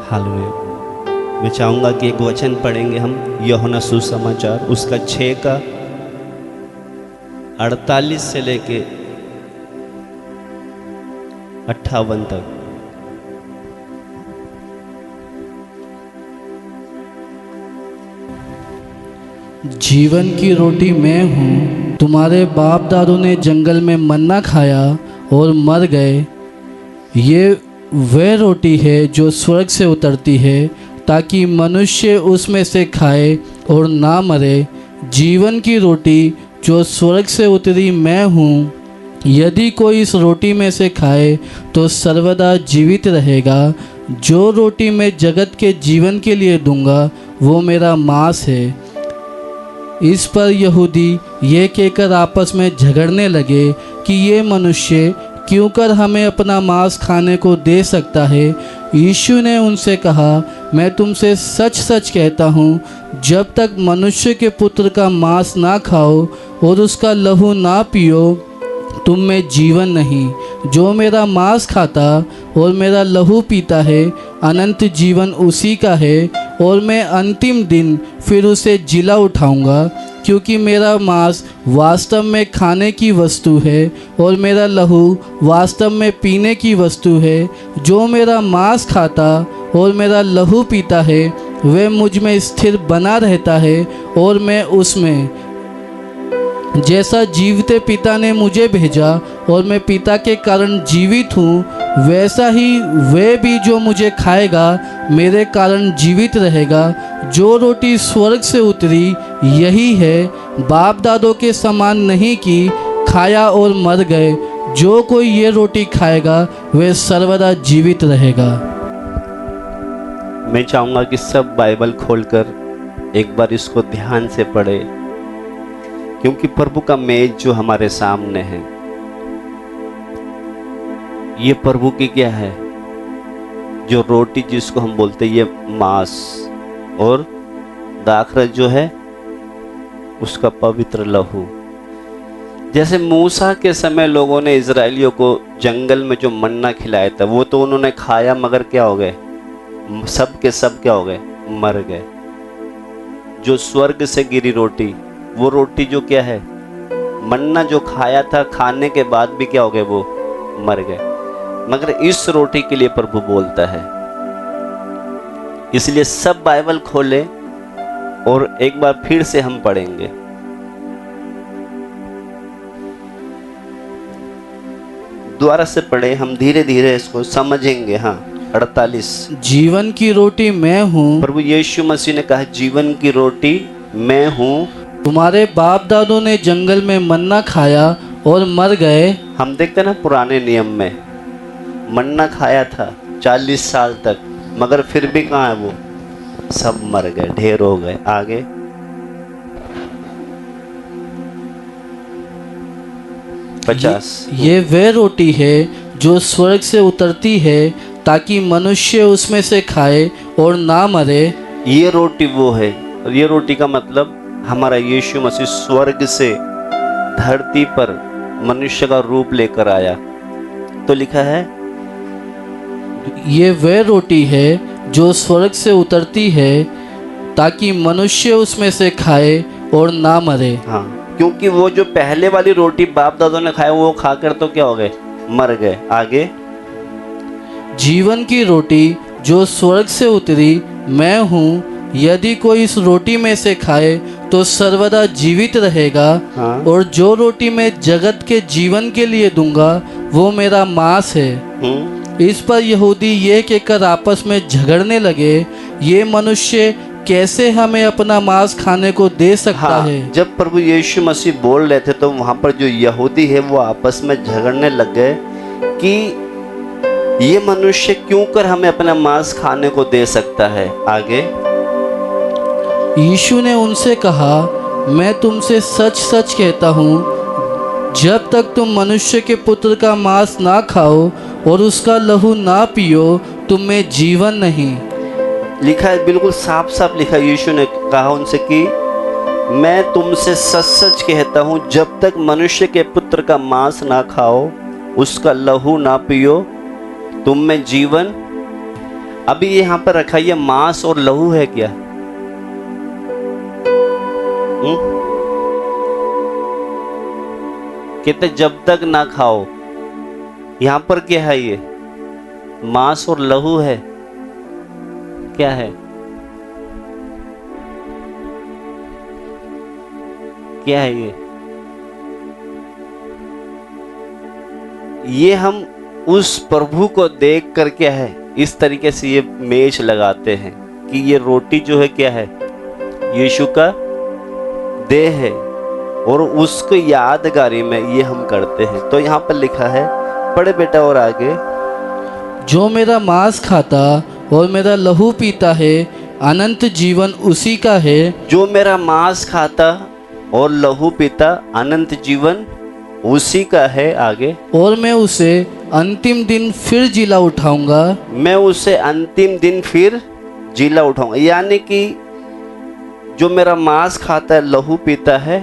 Hallelujah. मैं चाहूँगा कि एक वचन पढ़ेंगे हम, यूहन्ना सुसमाचार उसका 6 का 48 से लेके 58 तक। जीवन की रोटी मैं हूँ। तुम्हारे बाप दादों ने जंगल में मन्ना खाया और मर गए। ये वह रोटी है जो स्वर्ग से उतरती है, ताकि मनुष्य उसमें से खाए और ना मरे। जीवन की रोटी जो स्वर्ग से उतरी मैं हूँ। यदि कोई इस रोटी में से खाए तो सर्वदा जीवित रहेगा। जो रोटी मैं जगत के जीवन के लिए दूंगा वो मेरा मांस है। इस पर यहूदी ये कहकर आपस में झगड़ने लगे कि ये मनुष्य क्यों कर हमें अपना मांस खाने को दे सकता है। यीशु ने उनसे कहा, मैं तुमसे सच सच कहता हूँ, जब तक मनुष्य के पुत्र का मांस ना खाओ और उसका लहू ना पियो, तुम में जीवन नहीं। जो मेरा मांस खाता और मेरा लहू पीता है, अनंत जीवन उसी का है, और मैं अंतिम दिन फिर उसे जिला उठाऊंगा। क्योंकि मेरा मांस वास्तव में खाने की वस्तु है और मेरा लहू वास्तव में पीने की वस्तु है। जो मेरा मांस खाता और मेरा लहू पीता है, वह मुझ में स्थिर बना रहता है और मैं उसमें। जैसा जीवते पिता ने मुझे भेजा और मैं पिता के कारण जीवित हूँ, वैसा ही वह भी जो मुझे खाएगा मेरे कारण जीवित रहेगा। जो रोटी स्वर्ग से उतरी यही है, बाप दादों के समान नहीं कि खाया और मर गए। जो कोई ये रोटी खाएगा वह सर्वदा जीवित रहेगा। मैं चाहूँगा कि सब बाइबल खोलकर एक बार इसको ध्यान से पढ़े, क्योंकि प्रभु का मेज जो हमारे सामने है, ये प्रभु की क्या है, जो रोटी जिसको हम बोलते हैं ये मांस, और दाखरस जो है उसका पवित्र लहू। जैसे मूसा के समय लोगों ने इजराइलियों को जंगल में जो मन्ना खिलाया था, वो तो उन्होंने खाया, मगर क्या हो गए, सब के सब क्या हो गए, मर गए। जो स्वर्ग से गिरी रोटी, वो रोटी जो क्या है, मन्ना जो खाया था, खाने के बाद भी क्या हो गए, वो मर गए। मगर इस रोटी के लिए प्रभु बोलता है। इसलिए सब बाइबल खोले और एक बार फिर से हम पढ़ेंगे। दोबारा से पढ़े, हम धीरे धीरे इसको समझेंगे। हाँ, 48। जीवन की रोटी मैं हूँ। प्रभु यीशु मसीह ने कहा, जीवन की रोटी मैं हूँ। तुम्हारे बाप दादों ने जंगल में मन्ना खाया और मर गए। हम देखते ना पुराने नियम में मन्ना खाया था 40 साल तक, मगर फिर भी कहाँ है, वो सब मर गए, ढेर हो गए। आगे 50। ये वह रोटी है जो स्वर्ग से उतरती है, ताकि मनुष्य उसमें से खाए और ना मरे। ये रोटी वो है, और ये रोटी का मतलब हमारा यीशु मसीह स्वर्ग से धरती पर मनुष्य का रूप लेकर आया। तो लिखा है, ये वह रोटी है जो स्वर्ग से उतरती है, ताकि मनुष्य उसमें से खाए और ना मरे। हाँ, क्योंकि वो जो पहले वाली रोटी बाप दादों ने खाया, वो खाकर तो क्या हो गए, मर गए। आगे, जीवन की रोटी जो स्वर्ग से उतरी मैं हूँ। यदि कोई इस रोटी में से खाए तो सर्वदा जीवित रहेगा। हाँ। और जो रोटी मैं जगत के जीवन के लिए दूंगा वो मेरा मांस है। इस पर यहूदी ये कहकर आपस में झगड़ने लगे, ये मनुष्य कैसे हमें अपना मांस खाने को दे सकता है। जब प्रभु यीशु मसीह बोल रहे थे तो वहां पर जो यहूदी है वो आपस में झगड़ने लग गए कि ये मनुष्य क्यों कर हमें अपना मांस खाने को दे सकता है। आगे, यीशु ने उनसे कहा, मैं तुमसे सच सच कहता हूँ, जब तक तुम मनुष्य के पुत्र का मांस ना खाओ और उसका लहू ना पियो, तुम में जीवन नहीं। लिखा है, बिल्कुल साफ साफ लिखा। यीशु ने कहा उनसे कि मैं तुमसे सच सच कहता हूँ, जब तक मनुष्य के पुत्र का मांस ना खाओ, उसका लहू ना पियो, तुम में जीवन अभी ये यहाँ पर रखा, ये मांस और लहू है क्या? कहते जब तक ना खाओ। यहाँ पर क्या है? ये मांस और लहू है। क्या है? क्या है ये हम उस प्रभु को देख कर क्या है, इस तरीके से ये मेज लगाते हैं कि ये रोटी जो है क्या है, यीशु का देह है, और उसको यादगारी में ये हम करते हैं। तो यहाँ पर लिखा है, पढ़े बेटा और आगे, जो मेरा मांस खाता और मेरा लहू पीता है, अनंत जीवन उसी का है। जो मेरा मांस खाता और लहू पीता, अनंत जीवन उसी का है। आगे, और मैं उसे अंतिम दिन फिर जिला उठाऊंगा। मैं उसे अंतिम दिन फिर जिला उठाऊंगा। यानी कि जो मेरा मांस खाता है, लहू पीता है,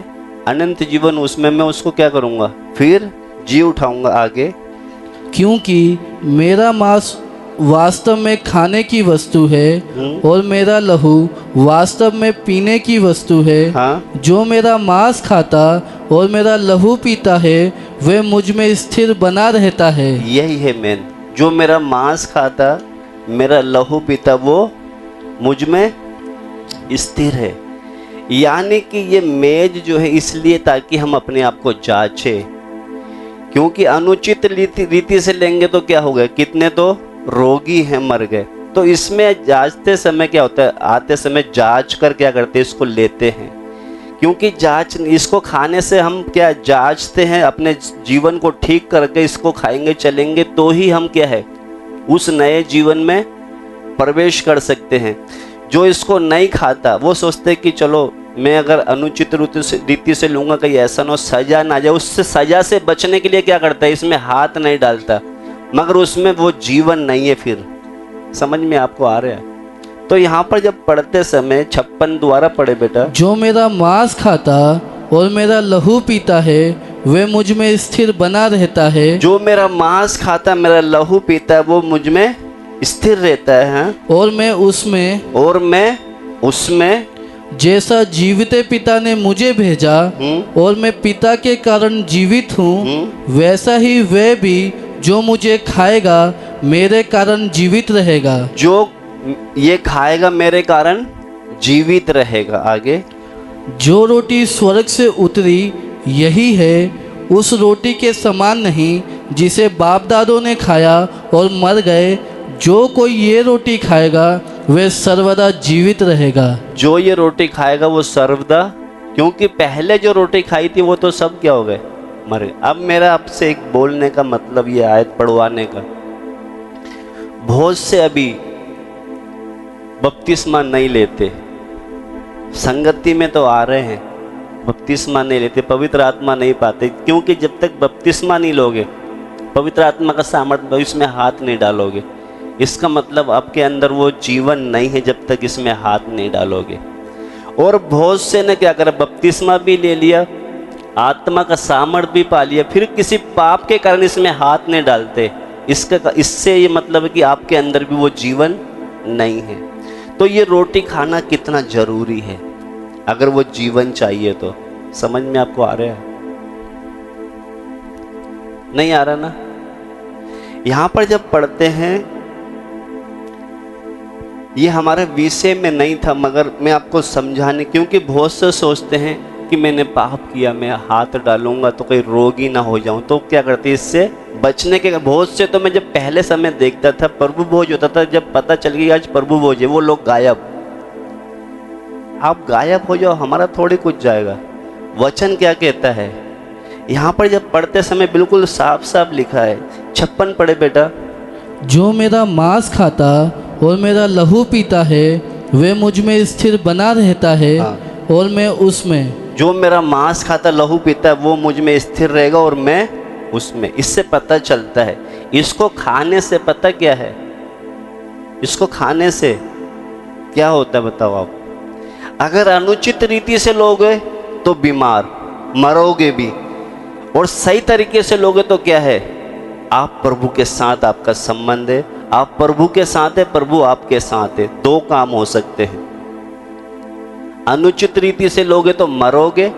अनंत जीवन उसमें मैं उसको क्या करूंगा? फिर जी उठाऊंगा। आगे, क्योंकि मेरा मांस वास्तव में खाने की वस्तु है और मेरा लहू वास्तव में पीने की वस्तु है। हाँ, जो मेरा मांस खाता और मेरा लहू पीता है, वह मुझ में स्थिर बना रहता है। यही है मेन। जो मेरा मांस खाता, मेरा लहू पीता, वो मुझ में स्थिर है। यानी कि ये मेज जो है इसलिए ताकि हम अपने आप को जांचे, क्योंकि अनुचित रीति से लेंगे तो क्या होगा, कितने तो रोगी हैं, मर गए। तो इसमें जांचते समय क्या होता है, आते समय जांच कर क्या करते हैं, इसको लेते हैं। क्योंकि जांच, इसको खाने से हम क्या जांचते हैं, अपने जीवन को ठीक करके इसको खाएंगे चलेंगे तो ही हम क्या है, उस नए जीवन में प्रवेश कर सकते हैं। जो इसको नहीं खाता वो सोचते कि चलो मैं अगर अनुचित रीति से लूंगा कहीं ऐसा ना सजा ना जाए, उससे सजा से बचने के लिए क्या करता है, इसमें हाथ नहीं डालता, मगर उसमें वो जीवन नहीं है। फिर समझ में आपको आ रहा है? तो यहाँ पर जब पढ़ते समय 56 द्वारा पढ़े बेटा, जो मेरा मांस खाता और मेरा लहू पीता है, वह मुझ में स्थिर बना रहता है। जो मेरा मांस खाता, मेरा लहू पीता है, वो मुझ में स्थिर रहता है। और मैं उसमें जैसा जीवित पिता ने मुझे भेजा और मैं पिता के कारण जीवित हूँ, वैसा ही वह भी जो मुझे खाएगा मेरे कारण जीवित रहेगा। जो ये खाएगा मेरे कारण जीवित रहेगा। आगे, जो रोटी स्वर्ग से उतरी यही है, उस रोटी के समान नहीं जिसे बाप दादों ने खाया और मर गए। जो कोई ये रोटी खाएगा वह सर्वदा जीवित रहेगा। जो ये रोटी खाएगा वो सर्वदा, क्योंकि पहले जो रोटी खाई थी वो तो सब क्या हो गए, मर गए। अब मेरा आपसे एक बोलने का मतलब, ये आयत पढ़वाने का, बहुत से अभी बपतिस्मा नहीं लेते, संगति में तो आ रहे हैं, बपतिस्मा नहीं लेते, पवित्र आत्मा नहीं पाते। क्योंकि जब तक बपतिस्मा नहीं लोगे, पवित्र आत्मा का सामर्थ्य, इसमें हाथ नहीं डालोगे, इसका मतलब आपके अंदर वो जीवन नहीं है जब तक इसमें हाथ नहीं डालोगे। और बहुत से ने क्या करा, बपतिस्मा भी ले लिया, आत्मा का सामर्थ्य भी पा लिया, फिर किसी पाप के कारण इसमें हाथ नहीं डालते। इससे ये मतलब है कि आपके अंदर भी वो जीवन नहीं है। तो ये रोटी खाना कितना जरूरी है अगर वो जीवन चाहिए तो। समझ में आपको आ रहा है? नहीं आ रहा ना? यहां पर जब पढ़ते हैं, ये हमारे विषय में नहीं था, मगर मैं आपको समझाने, क्योंकि बहुत से सोचते हैं कि मैंने पाप किया, मैं हाथ डालूंगा तो कहीं रोगी ना हो जाऊं, तो क्या करते इससे बचने के। बहुत से तो मैं जब पहले समय देखता था, प्रभु भोज होता था, जब पता चल गया आज प्रभु भोज है, वो लोग गायब। आप गायब हो जाओ, हमारा थोड़ी कुछ जाएगा। वचन क्या कहता है यहाँ पर जब पढ़ते समय, बिल्कुल साफ साफ लिखा है, 56 पढ़े बेटा, जो मेरा मांस खाता और मेरा लहू पीता है, वह मुझ में स्थिर बना रहता है। हाँ। और मैं उसमें। जो मेरा मांस खाता लहू पीता है वो मुझ में स्थिर रहेगा और मैं उसमें। इससे पता चलता है, इसको खाने से पता क्या है, इसको खाने से क्या होता है बताओ आप? अगर अनुचित रीति से लोगे तो बीमार, मरोगे भी, और सही तरीके से लोगे तो क्या है, आप प्रभु के साथ आपका संबंध है, आप प्रभु के साथ है, प्रभु आपके साथ है। दो काम हो सकते हैं। अनुचित रीति से लोगे तो मरोगे,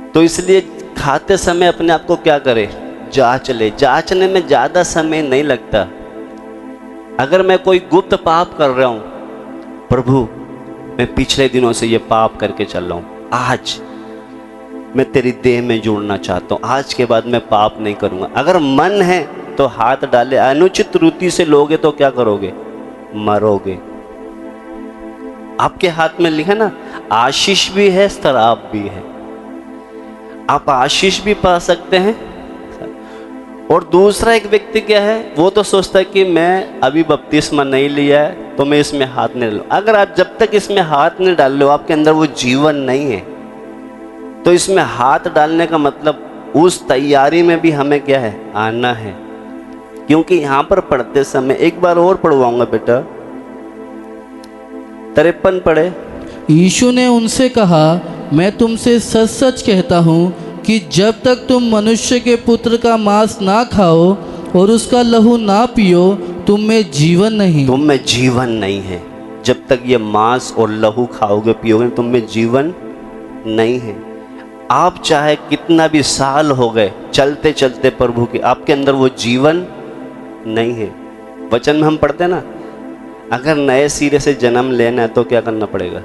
तो इसलिए खाते समय अपने आप को क्या करे, जांच ले। जांचने में ज्यादा समय नहीं लगता। अगर मैं कोई गुप्त पाप कर रहा हूं, प्रभु मैं पिछले दिनों से ये पाप करके चल रहा हूं, आज मैं तेरी देह में जुड़ना चाहता हूं, आज के बाद मैं पाप नहीं करूंगा। अगर मन है तो हाथ डाले। अनुचित रीति से लोगे तो क्या करोगे, मरोगे। आपके हाथ में लिखा ना, आशीष भी है, शराब भी है। आप आशीष भी पा सकते हैं। और दूसरा एक व्यक्ति क्या है, वो तो सोचता है कि मैं अभी बपतिस्मा नहीं लिया है तो मैं इसमें हाथ नहीं डालूं। अगर आप जब तक इसमें हाथ नहीं डाल लो, आपके अंदर वो जीवन नहीं है, तो इसमें हाथ डालने का मतलब उस तैयारी में भी हमें क्या है, आना है। क्योंकि यहां पर पढ़ते समय, एक बार और पढ़वाऊंगा बेटा, 53 पढ़े। यीशु ने उनसे कहा, मैं तुमसे सच सच कहता हूँ कि जब तक तुम मनुष्य के पुत्र का मांस ना खाओ और उसका लहू ना पियो, तुम में जीवन नहीं। तुम में जीवन नहीं है। जब तक ये मांस और लहू खाओगे पियोगे, तुम में जीवन नहीं है। आप चाहे कितना भी साल हो गए चलते चलते प्रभु के, आपके अंदर वो जीवन नहीं है। वचन में हम पढ़ते हैं ना, अगर नए सिरे से जन्म लेना है तो क्या करना पड़ेगा,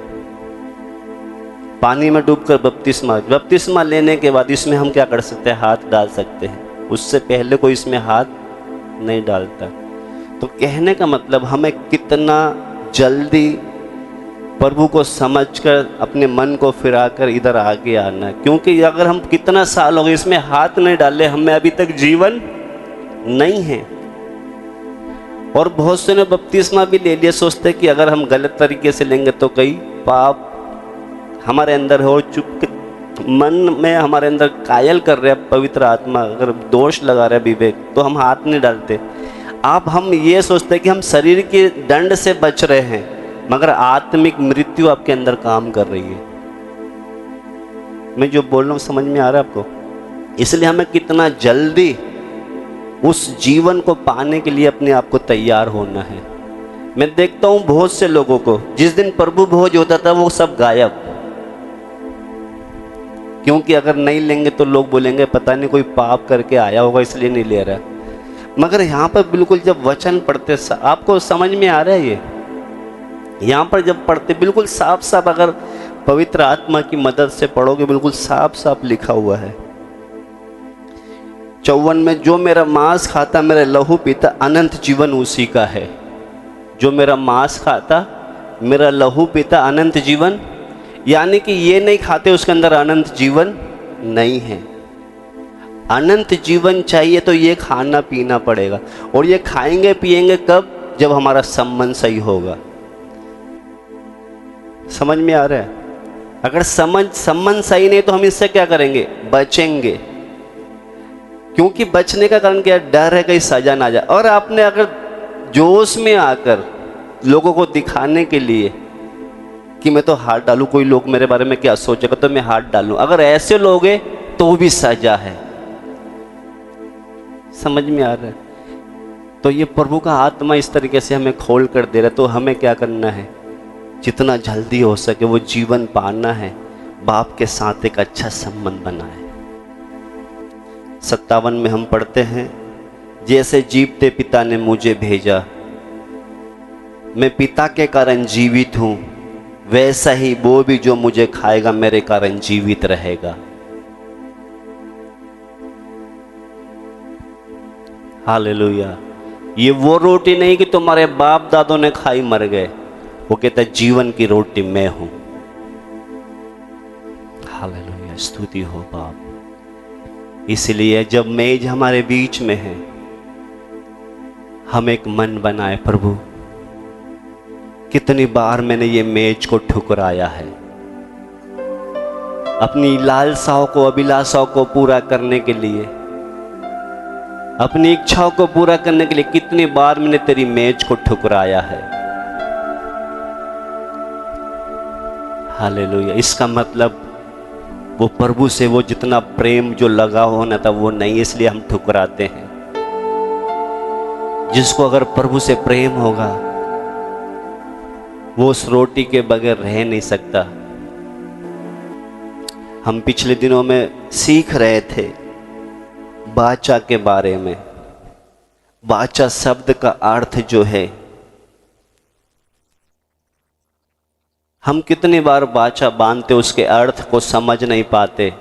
पानी में डूबकर बपतिस्मा लेने के बाद इसमें हम क्या कर सकते हैं, हाथ डाल सकते हैं। उससे पहले कोई इसमें हाथ नहीं डालता। तो कहने का मतलब हमें कितना जल्दी प्रभु को समझकर अपने मन को फिराकर इधर आगे आना है। क्योंकि अगर हम कितना साल हो गए इसमें हाथ नहीं डाले, हमें अभी तक जीवन नहीं है। और बहुत से ने बपतिस्मा भी ले लिया, सोचते कि अगर हम गलत तरीके से लेंगे तो कई पाप हमारे अंदर हो चुके, मन में हमारे अंदर कायल कर रहे हैं पवित्र आत्मा, अगर दोष लगा रहा है विवेक, तो हम हाथ नहीं डालते। हम ये सोचते कि हम शरीर के दंड से बच रहे हैं, मगर आत्मिक मृत्यु आपके अंदर काम कर रही है। मैं जो बोल रहा हूँ समझ में आ रहा है आपको? इसलिए हमें कितना जल्दी उस जीवन को पाने के लिए अपने आप को तैयार होना है। मैं देखता हूँ बहुत से लोगों को, जिस दिन प्रभु भोज होता था वो सब गायब। क्योंकि अगर नहीं लेंगे तो लोग बोलेंगे पता नहीं कोई पाप करके आया होगा इसलिए नहीं ले रहा। मगर यहाँ पर बिल्कुल जब वचन पढ़ते, आपको समझ में आ रहा है ये, यहाँ पर जब पढ़ते बिल्कुल साफ साफ, अगर पवित्र आत्मा की मदद से पढ़ोगे बिल्कुल साफ साफ लिखा हुआ है 54 में, जो मेरा मांस खाता मेरा लहू पीता अनंत जीवन उसी का है। जो मेरा मांस खाता मेरा लहू पीता अनंत जीवन, यानी कि ये नहीं खाते उसके अंदर अनंत जीवन नहीं है। अनंत जीवन चाहिए तो ये खाना पीना पड़ेगा। और ये खाएंगे पिएंगे कब, जब हमारा संबंध सही होगा। समझ में आ रहा है? अगर संबंध सही नहीं तो हम इससे क्या करेंगे, बचेंगे। क्योंकि बचने का कारण क्या, डर है कहीं सजा ना जाए। और आपने अगर जोश में आकर लोगों को दिखाने के लिए कि मैं तो हाथ डालूं, कोई लोग मेरे बारे में क्या सोचेगा तो मैं हाथ डालूं, अगर ऐसे लोगे तो भी सजा है। समझ में आ रहा है? तो ये प्रभु का आत्मा इस तरीके से हमें खोल कर दे रहा है। तो हमें क्या करना है, जितना जल्दी हो सके वो जीवन पाना है, बाप के साथ एक अच्छा संबंध बनाए। 57 में हम पढ़ते हैं, जैसे जीवते पिता ने मुझे भेजा, मैं पिता के कारण जीवित हूं, वैसा ही वो भी जो मुझे खाएगा मेरे कारण जीवित रहेगा। हालेलुया। ये वो रोटी नहीं कि तुम्हारे बाप दादों ने खाई मर गए, वो कहता है जीवन की रोटी मैं हूं। हालेलुया, स्तुति हो बाप। इसलिए जब मेज हमारे बीच में है, हम एक मन बनाए, प्रभु कितनी बार मैंने ये मेज को ठुकराया है, अपनी लालसाओं को, अभिलाषाओं को पूरा करने के लिए, अपनी इच्छाओं को पूरा करने के लिए कितनी बार मैंने तेरी मेज को ठुकराया है। हालेलुया। इसका मतलब वो प्रभु से वो जितना प्रेम जो लगा होना था वो नहीं, इसलिए हम ठुकराते हैं। जिसको अगर प्रभु से प्रेम होगा वो उस रोटी के बगैर रह नहीं सकता। हम पिछले दिनों में सीख रहे थे वाचा के बारे में। वाचा शब्द का अर्थ जो है, हम कितनी बार वाचा बांधते उसके अर्थ को समझ नहीं पाते।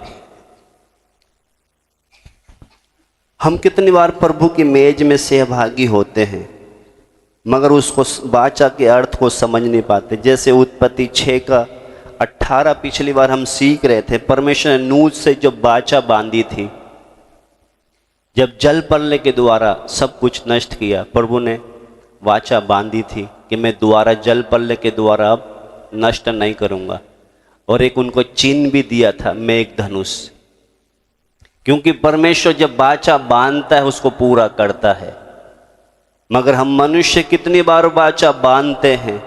हम कितनी बार प्रभु की मेज में सहभागी होते हैं मगर उसको वाचा के अर्थ को समझ नहीं पाते। जैसे उत्पत्ति 6:18 पिछली बार हम सीख रहे थे, परमेश्वर ने नूह से जो वाचा बांधी थी, जब जल प्रलय के द्वारा सब कुछ नष्ट किया, प्रभु ने वाचा बांधी थी कि मैं दोबारा जल प्रलय के द्वारा अब नष्ट नहीं करूंगा। और एक उनको चिन्ह भी दिया था, मेघधनुष, क्योंकि परमेश्वर जब वाचा बांधता है उसको पूरा करता है। मगर हम मनुष्य कितनी बार वाचा बांधते हैं,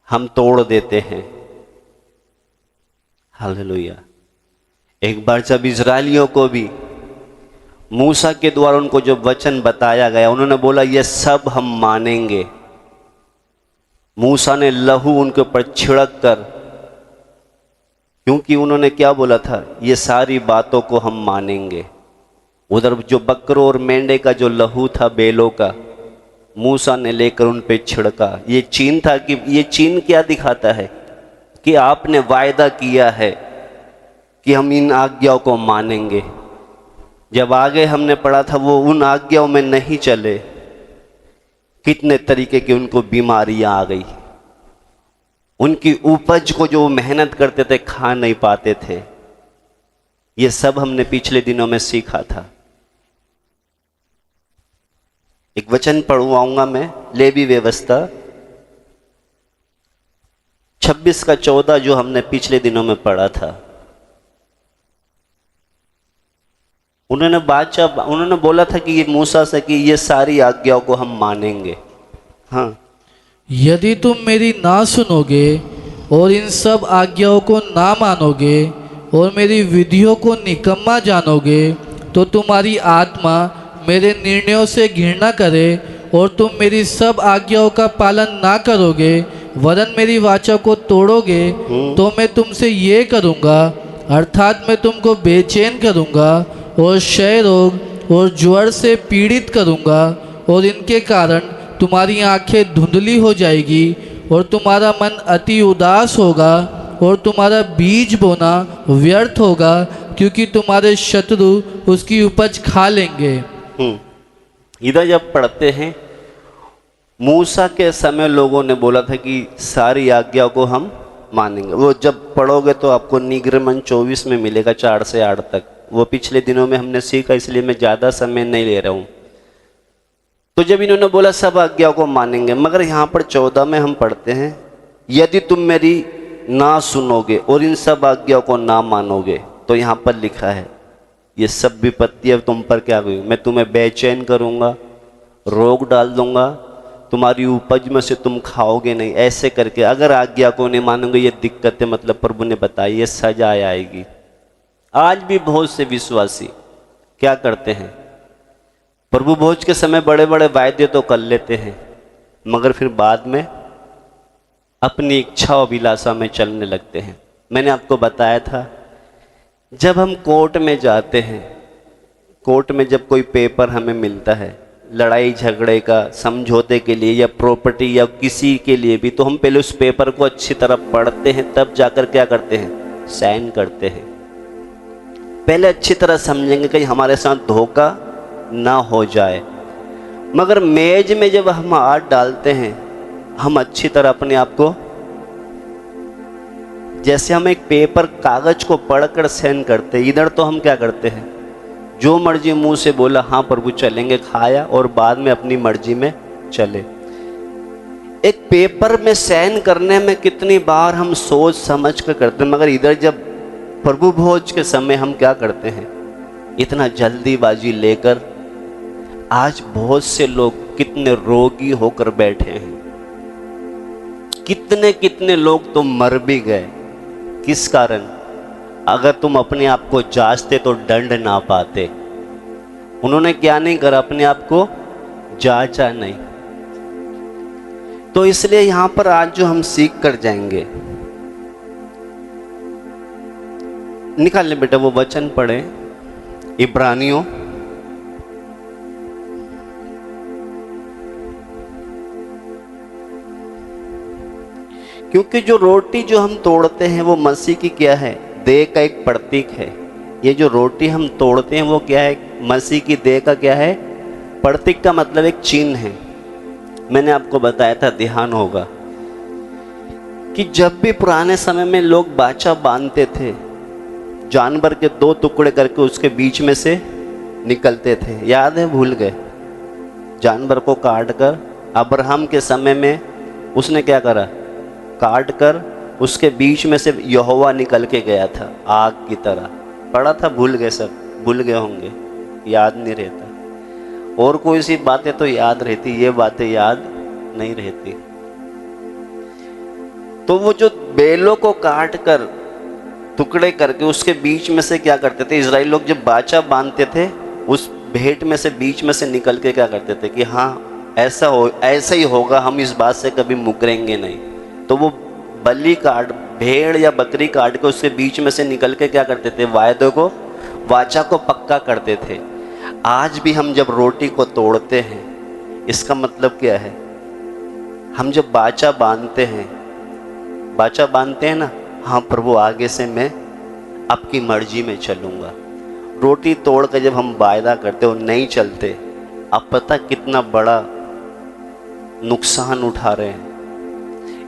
हम तोड़ देते हैं। हालेलुया। एक बार जब इजरायलियों को भी मूसा के द्वारा उनको जो वचन बताया गया, उन्होंने बोला ये सब हम मानेंगे। मूसा ने लहू उनके ऊपर छिड़क कर, क्योंकि उन्होंने क्या बोला था, ये सारी बातों को हम मानेंगे। उधर जो बकरों और मेंढे का जो लहू था बेलों का, मूसा ने लेकर उन पे छिड़का। ये चिन्ह था कि ये चिन्ह क्या दिखाता है कि आपने वायदा किया है कि हम इन आज्ञाओं को मानेंगे। जब आगे हमने पढ़ा था वो उन आज्ञाओं में नहीं चले, कितने तरीके की उनको बीमारियां आ गई। उनकी उपज को जो मेहनत करते थे खा नहीं पाते थे। ये सब हमने पिछले दिनों में सीखा था। एक वचन पढ़वाऊंगा मैं, लेवी व्यवस्था 26:14 जो हमने पिछले दिनों में पढ़ा था। उन्होंने बोला था कि ये मूसा से कि ये सारी आज्ञाओं को हम मानेंगे। हाँ, यदि तुम मेरी ना सुनोगे और इन सब आज्ञाओं को ना मानोगे और मेरी विधियों को निकम्मा जानोगे, तो तुम्हारी आत्मा मेरे निर्णयों से घृणा करे और तुम मेरी सब आज्ञाओं का पालन ना करोगे वरन मेरी वाचा को तोड़ोगे, तो मैं तुमसे ये करूँगा, अर्थात मैं तुमको बेचैन करूँगा और क्षय रोग और ज्वर से पीड़ित करूँगा, और इनके कारण तुम्हारी आंखें धुंधली हो जाएगी और तुम्हारा मन अति उदास होगा और तुम्हारा बीज बोना व्यर्थ होगा, क्योंकि तुम्हारे शत्रु उसकी उपज खा लेंगे। इधर जब पढ़ते हैं, मूसा के समय लोगों ने बोला था कि सारी आज्ञा को हम मानेंगे। वो जब पढ़ोगे तो आपको निर्गमन 24 में मिलेगा 4 से 8 तक। वो पिछले दिनों में हमने सीखा, इसलिए मैं ज़्यादा समय नहीं ले रहा हूँ। तो जब इन्होंने बोला सब आज्ञा को मानेंगे, मगर यहाँ पर 14 में हम पढ़ते हैं, यदि तुम मेरी ना सुनोगे और इन सब आज्ञा को ना मानोगे, तो यहाँ पर लिखा है ये सब विपत्तियाँ तुम पर क्या हुई, मैं तुम्हें बेचैन करूँगा, रोग डाल दूंगा, तुम्हारी उपज में से तुम खाओगे नहीं। ऐसे करके अगर आज्ञा को नहीं मानोगे, ये दिक्कतें, मतलब प्रभु ने बताई, ये सजा आएगी। आज भी बहुत से विश्वासी क्या करते हैं, प्रभु भोज के समय बड़े बड़े वायदे तो कर लेते हैं, मगर फिर बाद में अपनी इच्छा और अभिलाषा में चलने लगते हैं। मैंने आपको बताया था, जब हम कोर्ट में जाते हैं, कोर्ट में जब कोई पेपर हमें मिलता है लड़ाई झगड़े का, समझौते के लिए या प्रॉपर्टी या किसी के लिए भी, तो हम पहले उस पेपर को अच्छी तरह पढ़ते हैं, तब जाकर क्या करते हैं, साइन करते हैं। पहले अच्छी तरह समझेंगे कहीं हमारे साथ धोखा ना हो जाए। मगर मेज में जब हम हाथ डालते हैं, हम अच्छी तरह अपने आप को, जैसे हम एक पेपर कागज को पढ़कर साइन करते, इधर तो हम क्या करते हैं, जो मर्जी मुंह से बोला हाँ प्रभु चलेंगे, खाया और बाद में अपनी मर्जी में चले। एक पेपर में साइन करने में कितनी बार हम सोच समझ कर करते हैं, मगर इधर जब प्रभु भोज के समय हम क्या करते हैं, इतना जल्दीबाजी लेकर आज बहुत से लोग कितने रोगी होकर बैठे हैं, कितने कितने लोग तो मर भी गए। किस कारण? अगर तुम अपने आप को जांचते तो दंड ना पाते। उन्होंने क्या नहीं करा, अपने आप को जांचा नहीं। तो इसलिए यहां पर आज जो हम सीख कर जाएंगे, निकाल ले बेटा वो वचन पढ़े, इब्रानियों क्योंकि जो रोटी जो हम तोड़ते हैं वो मसीह की क्या है, देह का एक प्रतीक है। ये जो रोटी हम तोड़ते हैं वो क्या है, मसीह की देह का क्या है, प्रतीक का मतलब एक चिन्ह है। मैंने आपको बताया था, ध्यान होगा कि जब भी पुराने समय में लोग बाचा बांधते थे, जानवर के 2 टुकड़े करके उसके बीच में से निकलते थे, याद है, भूल गए। जानवर को काट कर अब्राहम के समय में उसने क्या करा, काट कर उसके बीच में से यहोवा निकल के गया था आग की तरह। पढ़ा था, भूल गए, सब भूल गए होंगे, याद नहीं रहता। और कोई सी बातें तो याद रहती, ये बातें याद नहीं रहती। तो वो जो बेलों को काट कर टुकड़े करके उसके बीच में से क्या करते थे, इजराइल लोग जब बाचा बांधते थे उस भेंट में से बीच में से निकल के क्या करते थे कि हाँ ऐसा ही होगा, हम इस बात से कभी मुकरेंगे नहीं। तो वो बलि काट, भेड़ या बकरी काट के उसके बीच में से निकल के क्या करते थे, वायदे को, वाचा को पक्का करते थे। आज भी हम जब रोटी को तोड़ते हैं, इसका मतलब क्या है, हम जब बाचा बांधते हैं ना, हाँ प्रभु आगे से मैं आपकी मर्जी में चलूँगा। रोटी तोड़ कर जब हम वायदा करते हो नहीं चलते, आप पता कितना बड़ा नुकसान उठा रहे हैं।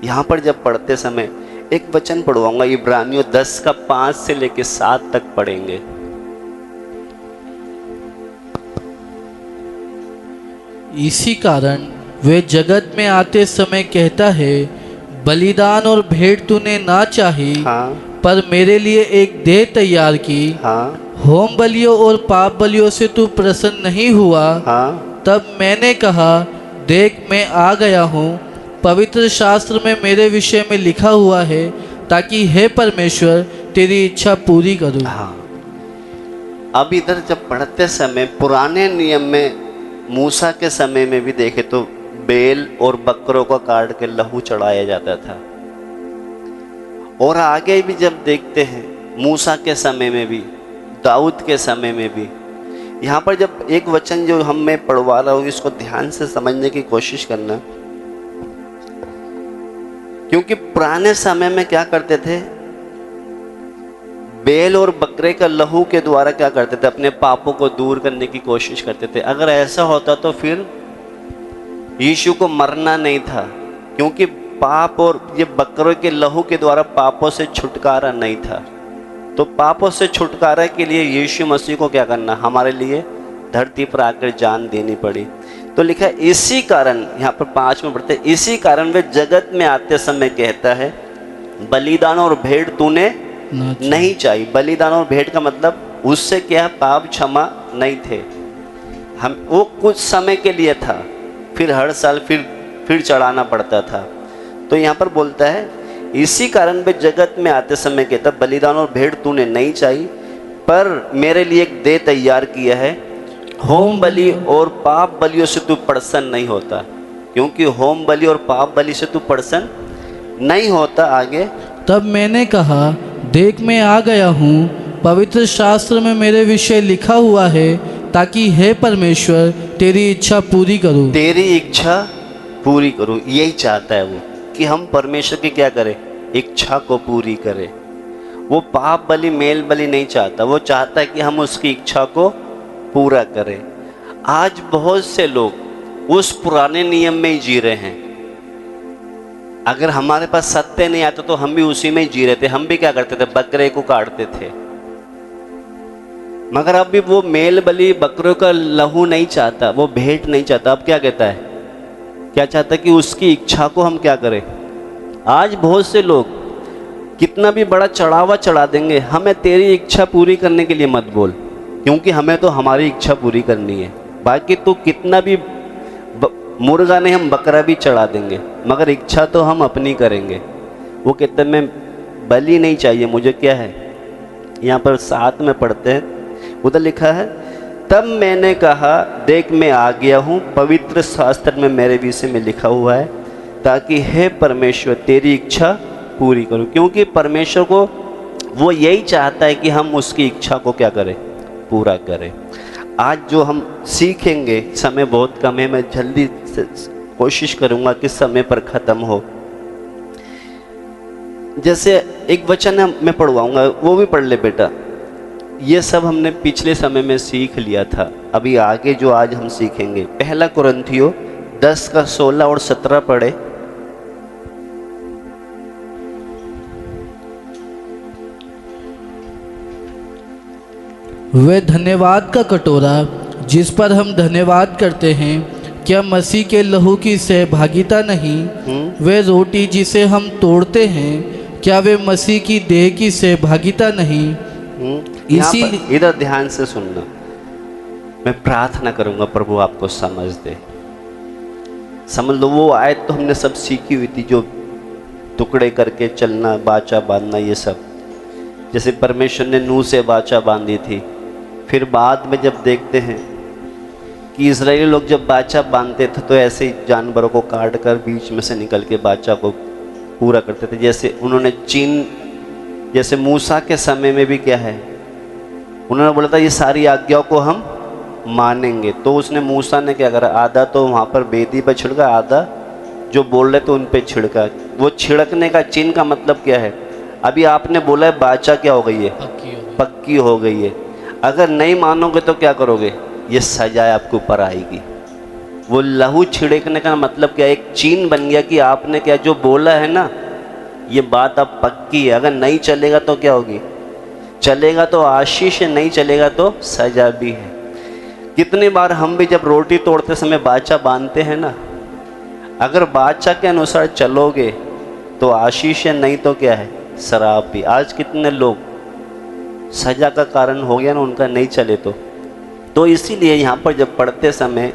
यहाँ पर जब पढ़ते समय एक वचन पढ़वाऊंगा, इब्रानियों 10 का 5 से लेकर 7 तक पढ़ेंगे। इसी कारण वे जगत में आते समय कहता है, बलिदान और भेंट तूने ना चाही, हाँ, पर मेरे लिए एक देह तैयार की। हाँ, होम बलियों और पाप बलियों से तू प्रसन्न नहीं हुआ। हाँ, तब मैंने कहा, देख मैं आ गया हूँ, पवित्र शास्त्र में मेरे विषय में लिखा हुआ है, ताकि हे परमेश्वर तेरी इच्छा पूरी करूँ। हाँ। अब इधर जब पढ़ते समय पुराने नियम में मूसा के समय में भी देखे तो बेल और बकरों को काट के लहू चढ़ाया जाता था। और आगे भी जब देखते हैं मूसा के समय में भी, दाऊद के समय में भी, यहाँ पर जब एक वचन जो हम मैं पढ़वा रहा हूँ इसको ध्यान से समझने की कोशिश करना, क्योंकि पुराने समय में क्या करते थे, बेल और बकरे का लहू के द्वारा क्या करते थे, अपने पापों को दूर करने की कोशिश करते थे। अगर ऐसा होता तो फिर यीशु को मरना नहीं था, क्योंकि पाप और ये बकरों के लहू के द्वारा पापों से छुटकारा नहीं था। तो पापों से छुटकारा के लिए यीशु मसीह को क्या करना, हमारे लिए धरती पर आकर जान देनी पड़ी। तो लिखा है, इसी कारण, यहाँ पर 5 में पढ़ते, इसी कारण वे जगत में आते समय कहता है, बलिदान और भेंट तूने नहीं चाहिए। बलिदान और भेंट का मतलब उससे क्या, पाप क्षमा नहीं थे, हम वो कुछ समय के लिए था, फिर हर साल फिर चढ़ाना पड़ता था। तो यहाँ पर बोलता है, इसी कारण वे जगत में आते समय कहता, बलिदान और भेंट तूने नहीं चाहिए, पर मेरे लिए एक देह तैयार किया है। होम बलि और पाप बलियों से तू प्रसन्न नहीं होता, क्योंकि होम बलि और पाप बलि से तू प्रसन्न नहीं होता। आगे, तब मैंने कहा, देख मैं आ गया हूँ, पवित्र शास्त्र में मेरे विषय लिखा हुआ है, ताकि हे परमेश्वर तेरी इच्छा पूरी करूँ। तेरी इच्छा पूरी करूँ, यही चाहता है वो, कि हम परमेश्वर की क्या करें, इच्छा को पूरी करें। वो पाप बलि मेल बलि नहीं चाहता, वो चाहता है कि हम उसकी इच्छा को पूरा करें। आज बहुत से लोग उस पुराने नियम में ही जी रहे हैं। अगर हमारे पास सत्य नहीं आता तो हम भी उसी में ही जी रहे थे। हम भी क्या करते थे, बकरे को काटते थे। मगर अब भी वो मेल बलि बकरों का लहू नहीं चाहता, वो भेंट नहीं चाहता। अब क्या कहता है, क्या चाहता है कि उसकी इच्छा को हम क्या करें। आज बहुत से लोग कितना भी बड़ा चढ़ावा चढ़ा देंगे, हमें तेरी इच्छा पूरी करने के लिए मत बोल, क्योंकि हमें तो हमारी इच्छा पूरी करनी है। बाकी तो कितना भी मुर्गा नहीं, हम बकरा भी चढ़ा देंगे, मगर इच्छा तो हम अपनी करेंगे। वो कहते हैं मैं बलि नहीं चाहिए, मुझे क्या है। यहाँ पर 7 में पढ़ते हैं, उधर लिखा है, तब मैंने कहा, देख मैं आ गया हूँ, पवित्र शास्त्र में मेरे विषय में लिखा हुआ है, ताकि हे परमेश्वर तेरी इच्छा पूरी करूँ। क्योंकि परमेश्वर को वो यही चाहता है कि हम उसकी इच्छा को क्या करें, पूरा करें। आज जो हम सीखेंगे, समय बहुत कम है, मैं जल्दी से कोशिश करूँगा कि समय पर ख़त्म हो। जैसे एक वचन मैं पढ़वाऊँगा, वो भी पढ़ ले बेटा। ये सब हमने पिछले समय में सीख लिया था। अभी आगे जो आज हम सीखेंगे, पहला कुरिन्थियों 10 का 16 और 17 पढ़े। वे धन्यवाद का कटोरा जिस पर हम धन्यवाद करते हैं, क्या मसीह के लहू की सहभागिता नहीं? वे रोटी जिसे हम तोड़ते हैं, क्या वे मसीह की देह की सहभागिता नहीं? इसीलिए इधर ध्यान से सुनना। मैं प्रार्थना करूंगा प्रभु आपको समझ दे। समझ लो, वो आयत तो हमने सब सीखी हुई थी, जो टुकड़े करके चलना, बाचा बांधना, ये सब। जैसे परमेश्वर ने नूह से बाचा बांधी थी। फिर बाद में जब देखते हैं कि इजरायली लोग जब बाचा बांधते थे तो ऐसे ही जानवरों को काट कर बीच में से निकल के बाचा को पूरा करते थे। जैसे उन्होंने जैसे मूसा के समय में भी क्या है, उन्होंने बोला था ये सारी आज्ञाओं को हम मानेंगे। तो उसने मूसा ने क्या करा, आधा तो वहाँ पर बेदी पर छिड़का, आधा जो बोल रहे थे उन पे छिड़का। वो छिड़कने का चिन्ह का मतलब क्या है? अभी आपने बोला है बाचा क्या हो गई है, पक्की हो गई है। अगर नहीं मानोगे तो क्या करोगे, ये सजा आपके ऊपर आएगी। वो लहू छिड़कने का मतलब क्या, एक चिन्ह बन गया कि आपने क्या जो बोला है ना, ये बात अब पक्की है। अगर नहीं चलेगा तो क्या होगी, चलेगा तो आशीष है, नहीं चलेगा तो सजा भी है। कितनी बार हम भी जब रोटी तोड़ते समय बाचा बांधते हैं ना, अगर बाचा के अनुसार चलोगे तो आशीष है, नहीं तो क्या है, शराब भी। आज कितने लोग सजा का कारण हो गया ना उनका, नहीं चले तो इसीलिए यहाँ पर जब पढ़ते समय,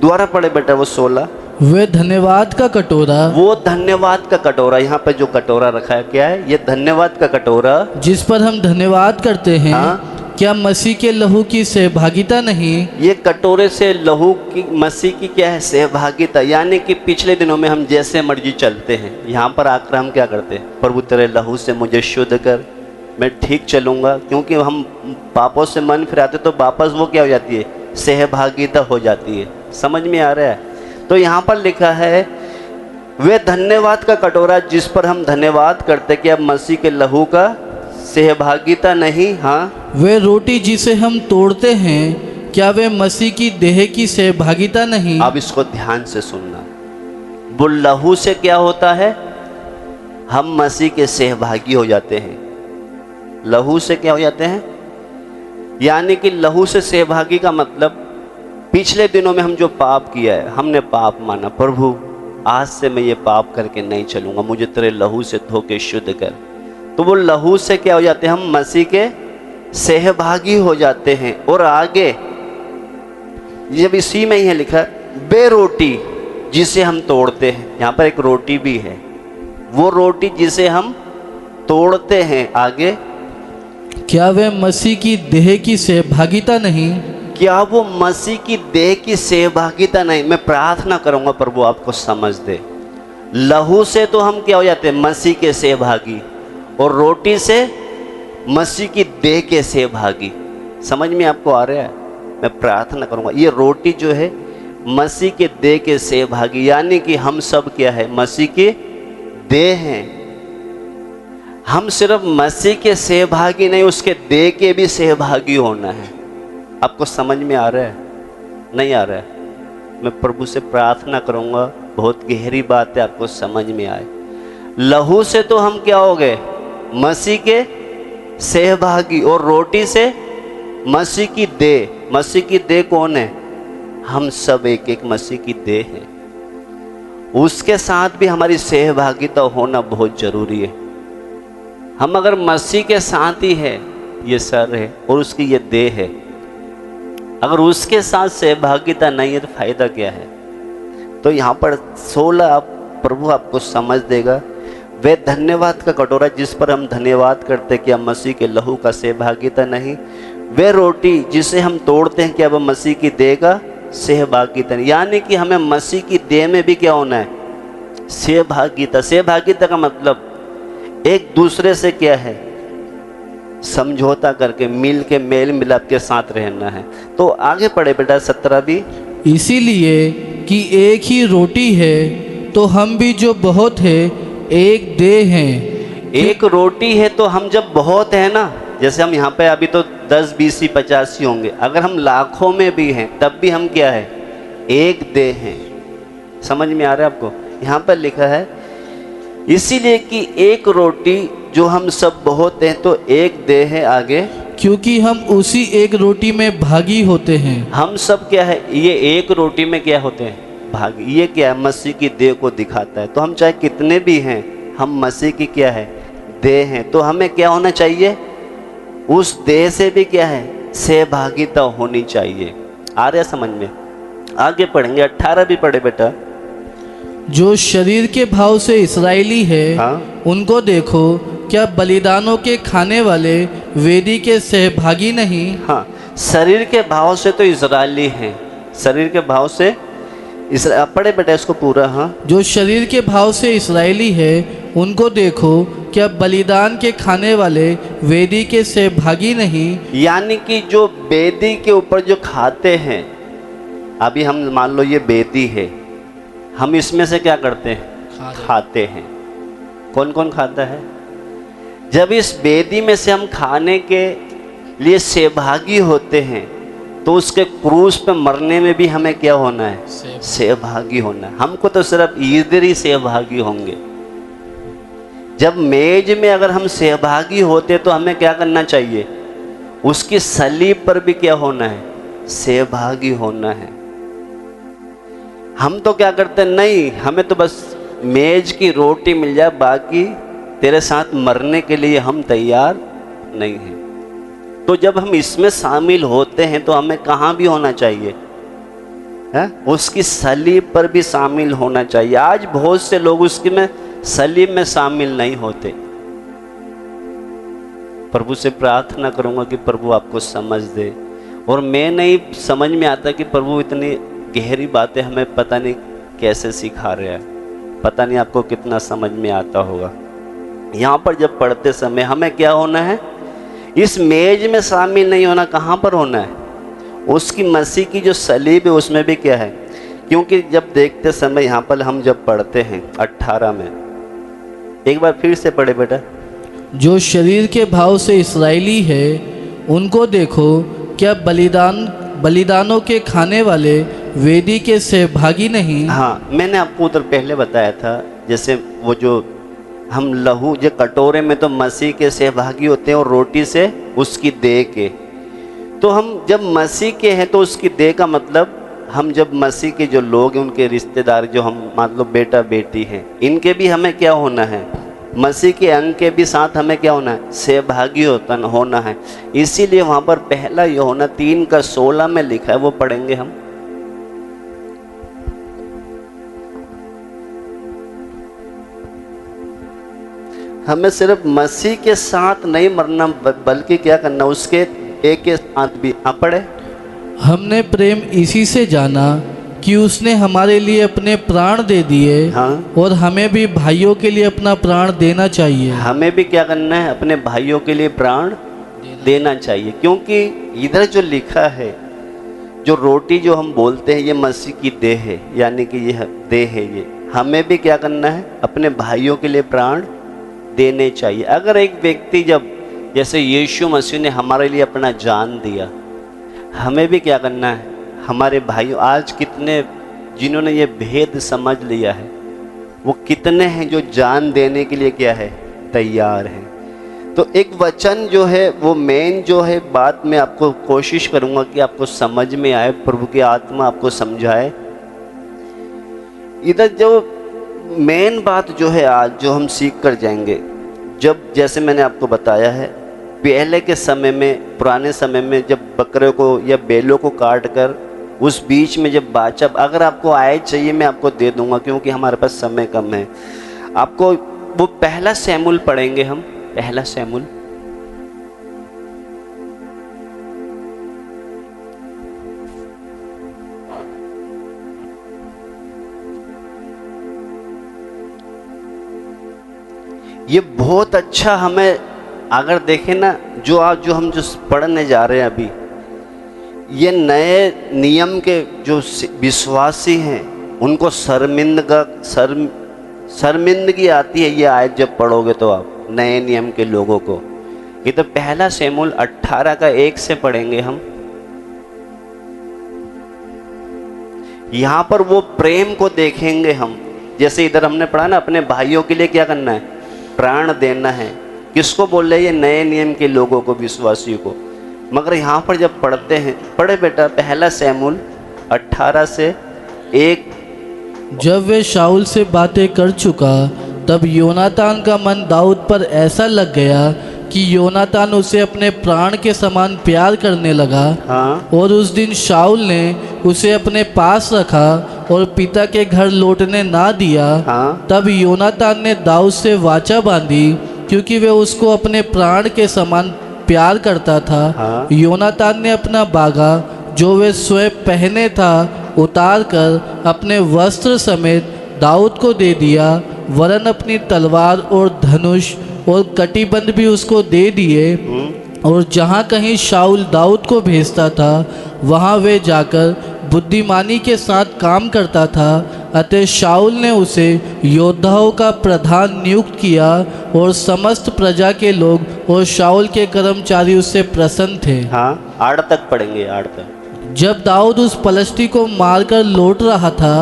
दोबारा पढ़े बेटा वो 16, वे धन्यवाद का कटोरा, वो धन्यवाद का कटोरा। यहाँ पे जो कटोरा रखा है क्या है, ये धन्यवाद का कटोरा जिस पर हम धन्यवाद करते हैं। हाँ? क्या मसीह के लहू की सहभागिता नहीं? ये कटोरे से लहू की, मसीह की क्या है, सहभागिता। यानी कि पिछले दिनों में हम जैसे मर्जी चलते हैं, यहाँ पर आकर हम क्या करते हैं, प्रभु तेरे लहू से मुझे शुद्ध कर, मैं ठीक चलूँगा। क्योंकि हम पापों से मन फिराते तो वापस वो क्या हो जाती है, सहभागिता हो जाती है। समझ में आ रहा है? तो यहाँ पर लिखा है, वे धन्यवाद का कटोरा जिस पर हम धन्यवाद करते, कि अब मसीह के लहू का सहभागिता नहीं? हाँ। वे रोटी जिसे हम तोड़ते हैं, क्या वे मसीह की देह की सहभागिता नहीं? अब इसको ध्यान से सुनना। वो लहू से क्या होता है, हम मसीह के सहभागी हो जाते हैं। लहू से क्या हो जाते हैं, यानी कि लहू से सहभागी का मतलब, पिछले दिनों में हम जो पाप किया है, हमने पाप माना, प्रभु आज से मैं ये पाप करके नहीं चलूँगा, मुझे तेरे लहू से धो के शुद्ध कर। तो वो लहू से क्या हो जाते हैं, हम मसीह के सहभागी हो जाते हैं। और आगे जब इसी में ही है लिखा, बे रोटी जिसे हम तोड़ते हैं, यहाँ पर एक रोटी भी है, वो रोटी जिसे हम तोड़ते हैं। आगे, क्या वे मसीह की देह की सहभागिता नहीं? क्या वो मसीह की देह की सहभागिता नहीं? मैं प्रार्थना करूंगा प्रभु आपको समझ दे। लहू से तो हम क्या हो जाते हैं, मसीह के सहभागी, और रोटी से मसीह की देह के सहभागी। समझ में आपको आ रहा है? मैं प्रार्थना करूंगा, ये रोटी जो है मसीह के देह के सहभागी, यानी कि हम सब क्या है, मसीह के देह हैं। हम सिर्फ मसीह के सहभागी नहीं, उसके देह के भी सहभागी होना है। आपको समझ में आ रहा है? नहीं आ रहा है? मैं प्रभु से प्रार्थना करूंगा, बहुत गहरी बात है, आपको समझ में आए। लहू से तो हम क्या हो गए, मसीह के सहभागी, और रोटी से मसीह की देह। मसीह की देह कौन है? हम सब एक एक मसीह की देह है। उसके साथ भी हमारी सहभागिता होना बहुत जरूरी है। हम अगर मसीह के साथ ही है, ये सर है और उसकी ये देह है, अगर उसके साथ सहभागिता नहीं है तो फायदा क्या है? तो यहाँ पर 16 आप प्रभु आपको समझ देगा। वे धन्यवाद का कटोरा जिस पर हम धन्यवाद करते कि हम मसीह के लहू का सहभागिता नहीं, वह रोटी जिसे हम तोड़ते हैं, क्या वह मसीह की देह का सहभागिता, यानी कि हमें मसीह की देह में भी क्या होना है, सहभागिता। सहभागिता का मतलब एक दूसरे से क्या है, समझौता करके, मिल के, मेल मिलाप के साथ रहना है। तो आगे पढ़े बेटा 17 भी। इसीलिए कि एक ही रोटी है तो हम भी जो बहुत है एक देह हैं। एक रोटी है तो हम जब बहुत है ना, जैसे हम यहाँ पे अभी तो 10, 20, 50 होंगे, अगर हम लाखों में भी हैं तब भी हम क्या है, एक देह हैं। समझ में आ रहा है आपको? यहाँ पर लिखा है इसीलिए कि एक रोटी जो हम सब बहुत हैं तो एक देह है। आगे, क्योंकि हम उसी एक रोटी में भागी होते हैं। हम सब क्या है, ये एक रोटी में क्या होते हैं, भागी। ये क्या है, मसीह की देह को दिखाता है। तो हम चाहे कितने भी हैं, हम मसीह की क्या है, देह हैं। तो हमें क्या होना चाहिए, उस देह से भी क्या है, सहभागिता होनी चाहिए। आ रहा समझ में? आगे पढ़ेंगे, 18 भी पढ़े बेटा। जो शरीर के भाव से इस्राएली है, हाँ, उनको देखो, क्या बलिदानों के खाने वाले वेदी के सहभागी नहीं? हाँ, शरीर के भाव से तो इजरायली हैं, शरीर के भाव से पढ़े बेटा इसको पूरा। हाँ, जो शरीर के भाव से इस्राएली है, उनको देखो, क्या बलिदान के खाने वाले वेदी के सहभागी नहीं? यानी कि जो वेदी के ऊपर जो खाते हैं, अभी हम मान लो ये वेदी है, हम इसमें से क्या करते हैं, खाते हैं। कौन कौन खाता है? जब इस वेदी में से हम खाने के लिए सहभागी होते हैं तो उसके क्रूस पे मरने में भी हमें क्या होना है, सहभागी होना है। हमको तो सिर्फ इधर ही सहभागी होंगे। जब मेज में अगर हम सहभागी होते तो हमें क्या करना चाहिए, उसकी सलीब पर भी क्या होना है, सहभागी होना है। हम तो क्या करते, नहीं, हमें तो बस मेज की रोटी मिल जाए, बाकी तेरे साथ मरने के लिए हम तैयार नहीं हैं। तो जब हम इसमें शामिल होते हैं तो हमें कहाँ भी होना चाहिए है, उसकी सलीब पर भी शामिल होना चाहिए। आज बहुत से लोग उसकी में सलीब में शामिल नहीं होते। प्रभु से प्रार्थना करूंगा कि प्रभु आपको समझ दे। और मैं नहीं समझ में आता कि प्रभु इतनी गहरी बातें हमें पता नहीं कैसे सिखा रहे हैं, पता नहीं आपको कितना समझ में आता होगा। यहाँ पर जब पढ़ते समय हमें क्या होना है, इस मेज में शामिल नहीं होना, कहाँ पर होना है, उसकी मसीह की जो सलीब है उसमें भी क्या है। क्योंकि जब देखते समय यहाँ पर हम जब पढ़ते हैं 18 में, एक बार फिर से पढ़े बेटा। जो शरीर के भाव से इस्राएली है, उनको देखो, क्या बलिदानों के खाने वाले वेदी के सहभागी नहीं? हाँ, मैंने आपको उधर पहले बताया था, जैसे वो जो हम लहू जो कटोरे में तो मसीह के सहभागी होते हैं और रोटी से उसकी देह के। तो हम जब मसीह के हैं तो उसकी देह का मतलब हम जब मसीह के जो लोग हैं, उनके रिश्तेदार, जो हम मान लो बेटा बेटी हैं, इनके भी हमें क्या होना है, मसीह के अंग के भी साथ हमें क्या होना है, सहभागी होना है। इसीलिए वहाँ पर पहला यूहन्ना 3:16 में लिखा है, वो पढ़ेंगे हम। हमें सिर्फ मसीह के साथ नहीं मरना, बल्कि क्या करना, उसके एक के साथ भी। हाँ, पढ़े। हमने प्रेम इसी से जाना कि उसने हमारे लिए अपने प्राण दे दिए। हाँ, और हमें भी भाइयों के लिए अपना प्राण देना चाहिए। हमें भी क्या करना है, अपने भाइयों के लिए प्राण देना चाहिए। क्योंकि इधर जो लिखा है, जो रोटी जो हम बोलते हैं, ये मसीह की देह है, यानी कि ये देह है। ये हमें भी क्या करना है, अपने भाइयों के लिए प्राण देने चाहिए। अगर एक व्यक्ति जब, जैसे यीशु मसीह ने हमारे लिए अपना जान दिया, हमें भी क्या करना है, हमारे भाइयों, आज कितने जिन्होंने ये भेद समझ लिया है, वो कितने हैं जो जान देने के लिए क्या है, तैयार हैं। तो एक वचन जो है, वो मेन जो है बात, मैं आपको कोशिश करूंगा कि आपको समझ में आए, प्रभु की आत्मा आपको समझाए। इधर जो मेन बात जो है आज जो हम सीख कर जाएंगे, जब जैसे मैंने आपको बताया है, पहले के समय में, पुराने समय में, जब बकरे को या बैलों को काट कर उस बीच में जब बाचा, अगर आपको आय चाहिए मैं आपको दे दूंगा, क्योंकि हमारे पास समय कम है। आपको वो पहला शमूएल पढ़ेंगे हम, पहला शमूएल ये बहुत अच्छा हमें अगर देखें ना, जो हम जो पढ़ने जा रहे हैं अभी, ये नए नियम के जो विश्वासी हैं उनको शर्मिंदगी आती है ये आयत जब पढ़ोगे तो आप नए नियम के लोगों को। ये तो पहला शमूएल 18 का 1 से पढ़ेंगे हम। यहाँ पर वो प्रेम को देखेंगे हम, जैसे इधर हमने पढ़ा ना, अपने भाइयों के लिए क्या करना है, प्राण देना है। किसको बोल रहे हैं, ये नए नियम के लोगों को, विश्वासियों को। मगर यहाँ पर जब पढ़ते हैं, पढ़े बेटा पहला शमूएल 18 से 1। जब वे शाऊल से बातें कर चुका तब योनातान का मन दाऊद पर ऐसा लग गया कि योनातान उसे अपने प्राण के समान प्यार करने लगा। हाँ। और उस दिन शाऊल ने उसे अपने पास रखा और पिता के घर लौटने ना दिया। हाँ। तब योनातान ने दाऊद से वाचा बांधी क्योंकि वे उसको अपने प्राण के समान प्यार करता था। हाँ। योनातान ने अपना बागा जो वे स्वयं पहने था उतार कर अपने वस्त्र समेत दाऊद को दे दिया, वरन अपनी तलवार और धनुष और कटिबंध भी उसको दे दिए। और जहाँ कहीं शाऊल दाऊद को भेजता था वहाँ वे जाकर बुद्धिमानी के साथ काम करता था। अतः शाऊल ने उसे योद्धाओं का प्रधान नियुक्त किया और समस्त प्रजा के लोग और शाऊल के कर्मचारी उससे प्रसन्न थे। हाँ, 8 तक पढ़ेंगे, 8 तक। जब दाऊद उस पलस्ती को मारकर लौट रहा था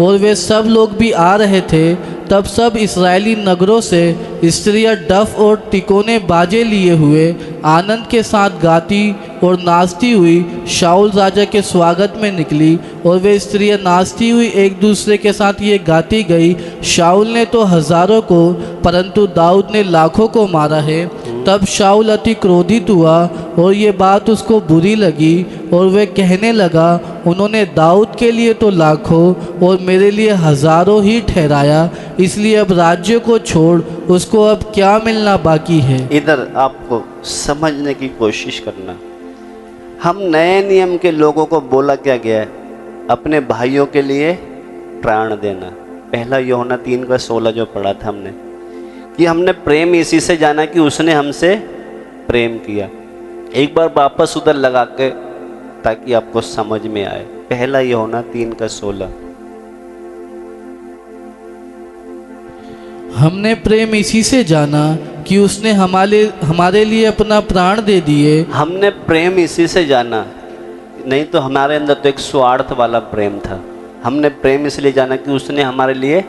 और वे सब लोग भी आ रहे थे, तब सब इस्राएली नगरों से स्त्रियां डफ और तिकोने बाजे लिए हुए आनंद के साथ गाती और नाचती हुई शाऊल राजा के स्वागत में निकली। और वे स्त्रियां नाचती हुई एक दूसरे के साथ ये गाती गई, शाऊल ने तो हजारों को परंतु दाऊद ने लाखों को मारा है। तब शाऊल अति क्रोधित हुआ और ये बात उसको बुरी लगी और वह कहने लगा, उन्होंने दाऊद के लिए तो लाखों और मेरे लिए हजारों ही ठहराया, इसलिए अब राज्य को छोड़ उसको अब क्या मिलना बाकी है। इधर आपको समझने की कोशिश करना, हम नए नियम के लोगों को बोला क्या गया है, अपने भाइयों के लिए प्राण देना। पहला यूहन्ना 3:16 जो पढ़ा था हमने, कि हमने प्रेम इसी से जाना कि उसने हमसे प्रेम किया। एक बार वापस उधर लगा के ताकि आपको समझ में आए। पहला यूहन्ना 3:16, हमने प्रेम इसी से जाना कि उसने हमारे लिए अपना प्राण दे दिए। हमने प्रेम इसी से जाना, नहीं तो हमारे अंदर तो एक स्वार्थ वाला प्रेम था। हमने प्रेम इसलिए जाना कि उसने हमारे लिए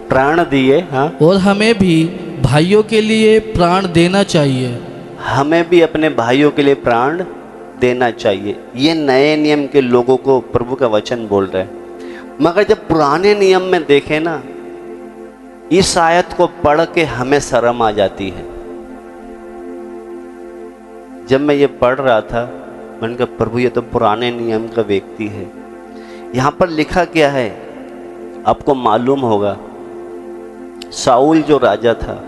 प्राण दिए। हाँ, और हमें भी भाइयों के लिए प्राण देना चाहिए। हमें भी अपने भाइयों के लिए प्राण देना चाहिए। ये नए नियम के लोगों को प्रभु का वचन बोल रहा है। मगर जब पुराने नियम में देखें ना, इस आयत को पढ़ के हमें शर्म आ जाती है। जब मैं ये पढ़ रहा था, मैंने कहा प्रभु ये तो पुराने नियम का व्यक्ति है। यहाँ पर लिखा क्या है आपको मालूम होगा। शाऊल जो राजा था,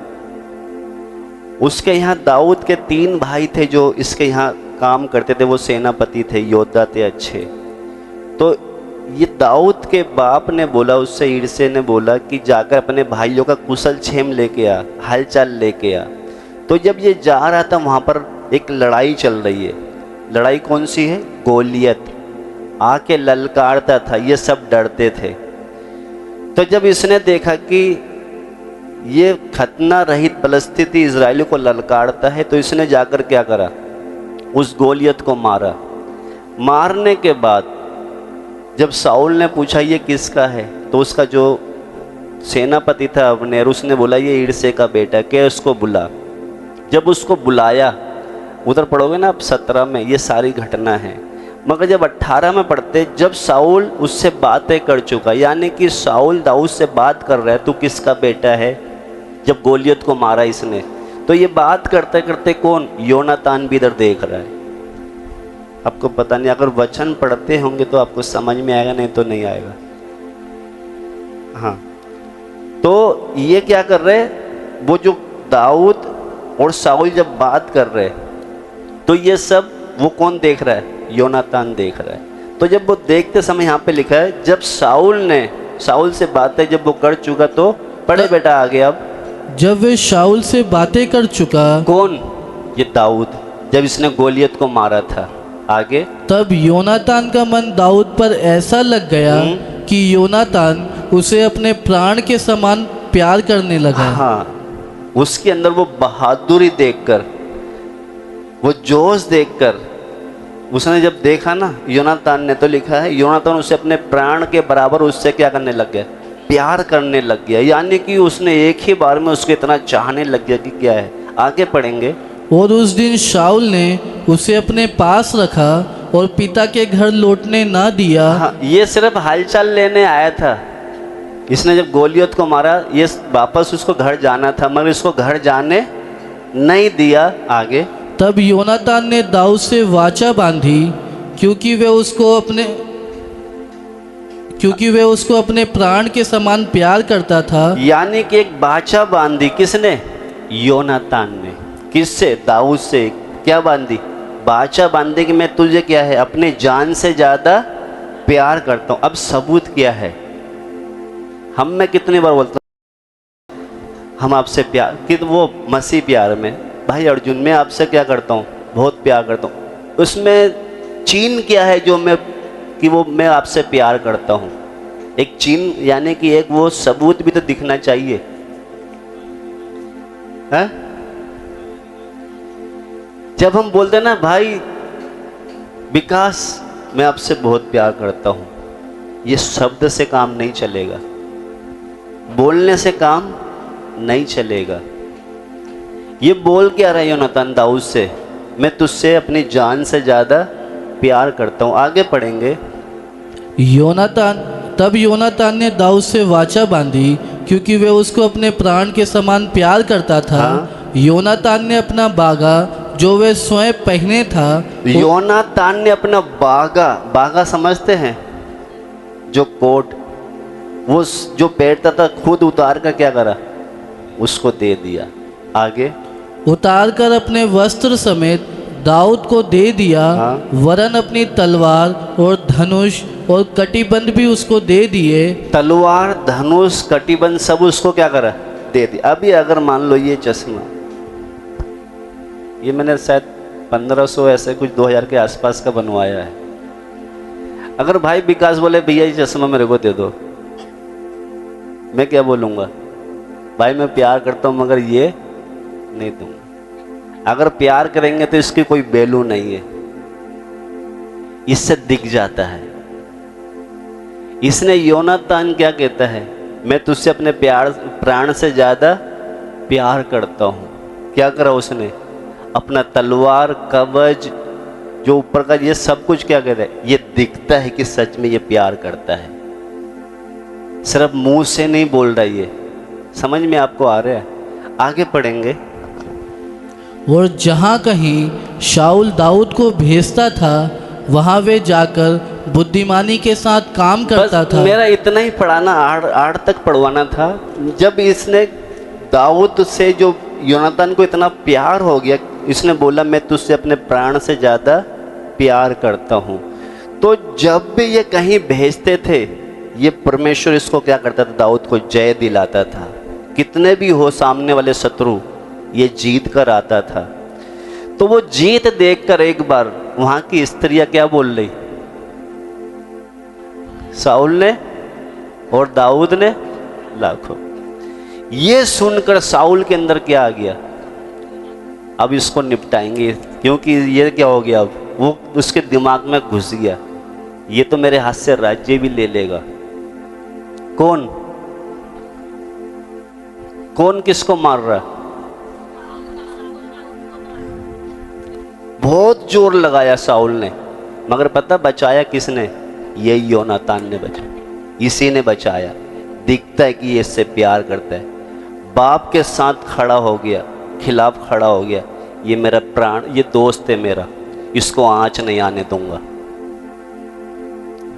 उसके यहाँ दाऊद के 3 भाई थे जो इसके यहाँ काम करते थे। वो सेनापति थे, योद्धा थे अच्छे। तो ये दाऊद के बाप ने बोला, उससे ईर्ष्या ने बोला कि जाकर अपने भाइयों का कुशल क्षेम लेके आ, हालचाल लेके आ। तो जब ये जा रहा था, वहाँ पर एक लड़ाई चल रही है। लड़ाई कौन सी है? गोलियत आके ललकारता था, ये सब डरते थे। तो जब इसने देखा कि ये खतना रहित फलस्तीनी इजरायलियों को ललकारता है, तो इसने जाकर क्या करा, उस गोलियत को मारा। मारने के बाद जब शाऊल ने पूछा ये किसका है, तो उसका जो सेनापति था अब्नेर, उसने बोला ये ईर्ष्या का बेटा, क्या उसको बुला। जब उसको बुलाया, उधर पढ़ोगे ना आप 17 में ये सारी घटना है। मगर जब 18 में पढ़ते, जब शाऊल उससे बातें कर चुका, यानी कि शाऊल दाऊद से बात कर रहा है, तू किसका बेटा है, जब गोलियत को मारा इसने, तो ये बात करते करते कौन, योनातान भी इधर देख रहा है। आपको पता नहीं, अगर वचन पढ़ते होंगे तो आपको समझ में आएगा, नहीं तो नहीं आएगा। हाँ, तो ये क्या कर रहे, वो जो दाऊद और शाऊल जब बात कर रहे, तो ये सब वो कौन देख रहा है, योनातान देख रहा है। तो जब वो देखते समय यहाँ पे लिखा है, जब शाऊल से बातें जब वो कर चुका, तो पढ़े बेटा आगे। अब जब वे शाऊल से बातें कर चुका, कौन? ये दाऊद, जब इसने गोलियत को मारा था। आगे, तब योनातान का मन दाऊद पर ऐसा लग गया कि योनातान उसे अपने प्राण के समान प्यार करने लगा। हाँ, उसके अंदर वो बहादुरी देखकर, वो जोश देखकर, उसने जब देखा ना, योनातान ने तो लिखा है योनातान उसे अपने प्राण के बराबर उससे क्या करने लग गया? प्यार करने लग गया। यानी कि उसने एक ही बार में उसको इतना चाहने लग गया कि क्या है। आगे पढ़ेंगे। और उस दिन शाऊल ने उसे अपने पास रखा और पिता के घर लौटने ना दिया। हाँ, ये सिर्फ हालचाल लेने आया था। इसने जब गोलियत को मारा, ये वापस उसको घर जाना था, मगर इसको घर जाने नहीं दिया। आगे, तब योनातान ने दाऊद से वाचा बांधी, क्योंकि वे उसको अपने प्राण के समान प्यार करता था। यानी कि एक वाचा बांधी किसने? योनातान ने। किससे? दाऊद से। क्या बांधी? वाचा बांधी कि मैं तुझे क्या है, अपने जान से ज्यादा प्यार करता हूं। अब सबूत क्या है? मैं कितनी बार बोलता हूं हम आपसे प्यार कि वो मसीह प्यार में, भाई अर्जुन मैं आपसे क्या करता हूँ? बहुत प्यार करता हूँ। उसमें चीन क्या है जो मैं आपसे प्यार करता हूँ? एक चीन, यानी कि एक वो सबूत भी तो दिखना चाहिए है? जब हम बोलते हैं ना भाई विकास मैं आपसे बहुत प्यार करता हूँ, ये शब्द से काम नहीं चलेगा, बोलने से काम नहीं चलेगा। ये बोल क्या रहा है योनातान दाऊद से? मैं तुझसे अपनी जान से ज़्यादा प्यार करता हूँ। आगे पढ़ेंगे। तब योनातान ने दाऊद से वाचा बांधी, क्योंकि वे उसको अपने प्राण के समान प्यार करता था। हाँ? योनातान ने अपना बागा जो वे स्वयं पहने था, योनातान ने अपना बागा समझते हैं? जो कोट वो जो पहनता था, खुद उतार कर क्या करा? उसको दे दिया। आगे, उतार कर अपने वस्त्र समेत दाऊद को दे दिया। हाँ? वरन अपनी तलवार और धनुष और कटिबंध भी उसको दे दिए। तलवार, धनुष, कटिबंध सब उसको क्या करा? दे दिया। अभी अगर मान लो ये चश्मा, ये मैंने शायद 1500 ऐसे कुछ 2000 के आसपास का बनवाया है। अगर भाई विकास बोले भैया ये चश्मा मेरे को दे दो, मैं क्या बोलूँगा? भाई मैं प्यार करता हूँ मगर ये नहीं दूंगा। अगर प्यार करेंगे तो इसकी कोई वैल्यू नहीं है, इससे दिख जाता है। इसने योनातान क्या कहता है? मैं तुझसे अपने प्राण से ज्यादा प्यार करता हूं। क्या करा उसने? अपना तलवार, कवच, जो ऊपर का, ये सब कुछ क्या कहता है? ये दिखता है कि सच में ये प्यार करता है। सिर्फ मुंह से नहीं बोल रहा, ये समझ में आपको आ रहा है? आगे पढ़ेंगे। और जहाँ कहीं शाऊल दाऊद को भेजता था, वहाँ वे जाकर बुद्धिमानी के साथ काम करता था। मेरा इतना ही पढ़ाना, आड़ तक पढ़वाना था। जब इसने दाऊद से, जो योनातान को इतना प्यार हो गया, इसने बोला मैं तुझसे अपने प्राण से ज़्यादा प्यार करता हूँ, तो जब भी ये कहीं भेजते थे, ये परमेश्वर इसको क्या करता था? दाऊद को जय दिलाता था। कितने भी हो सामने वाले शत्रु, ये जीत कर आता था। तो वो जीत देखकर एक बार वहां की स्त्रियां क्या बोल रही? शाऊल ने और दाऊद ने लाखों। ये सुनकर शाऊल के अंदर क्या आ गया? अब इसको निपटाएंगे, क्योंकि ये क्या हो गया? अब वो उसके दिमाग में घुस गया, ये तो मेरे हाथ से राज्य भी ले लेगा। कौन किसको मार रहा? बहुत जोर लगाया शाऊल ने, मगर पता बचाया किसने? ये योनातान ने बचाया, इसी ने बचाया। दिखता है कि ये इससे प्यार करता है। बाप के साथ खड़ा हो गया, खिलाफ खड़ा हो गया। ये मेरा प्राण, ये दोस्त है मेरा, इसको आंच नहीं आने दूंगा।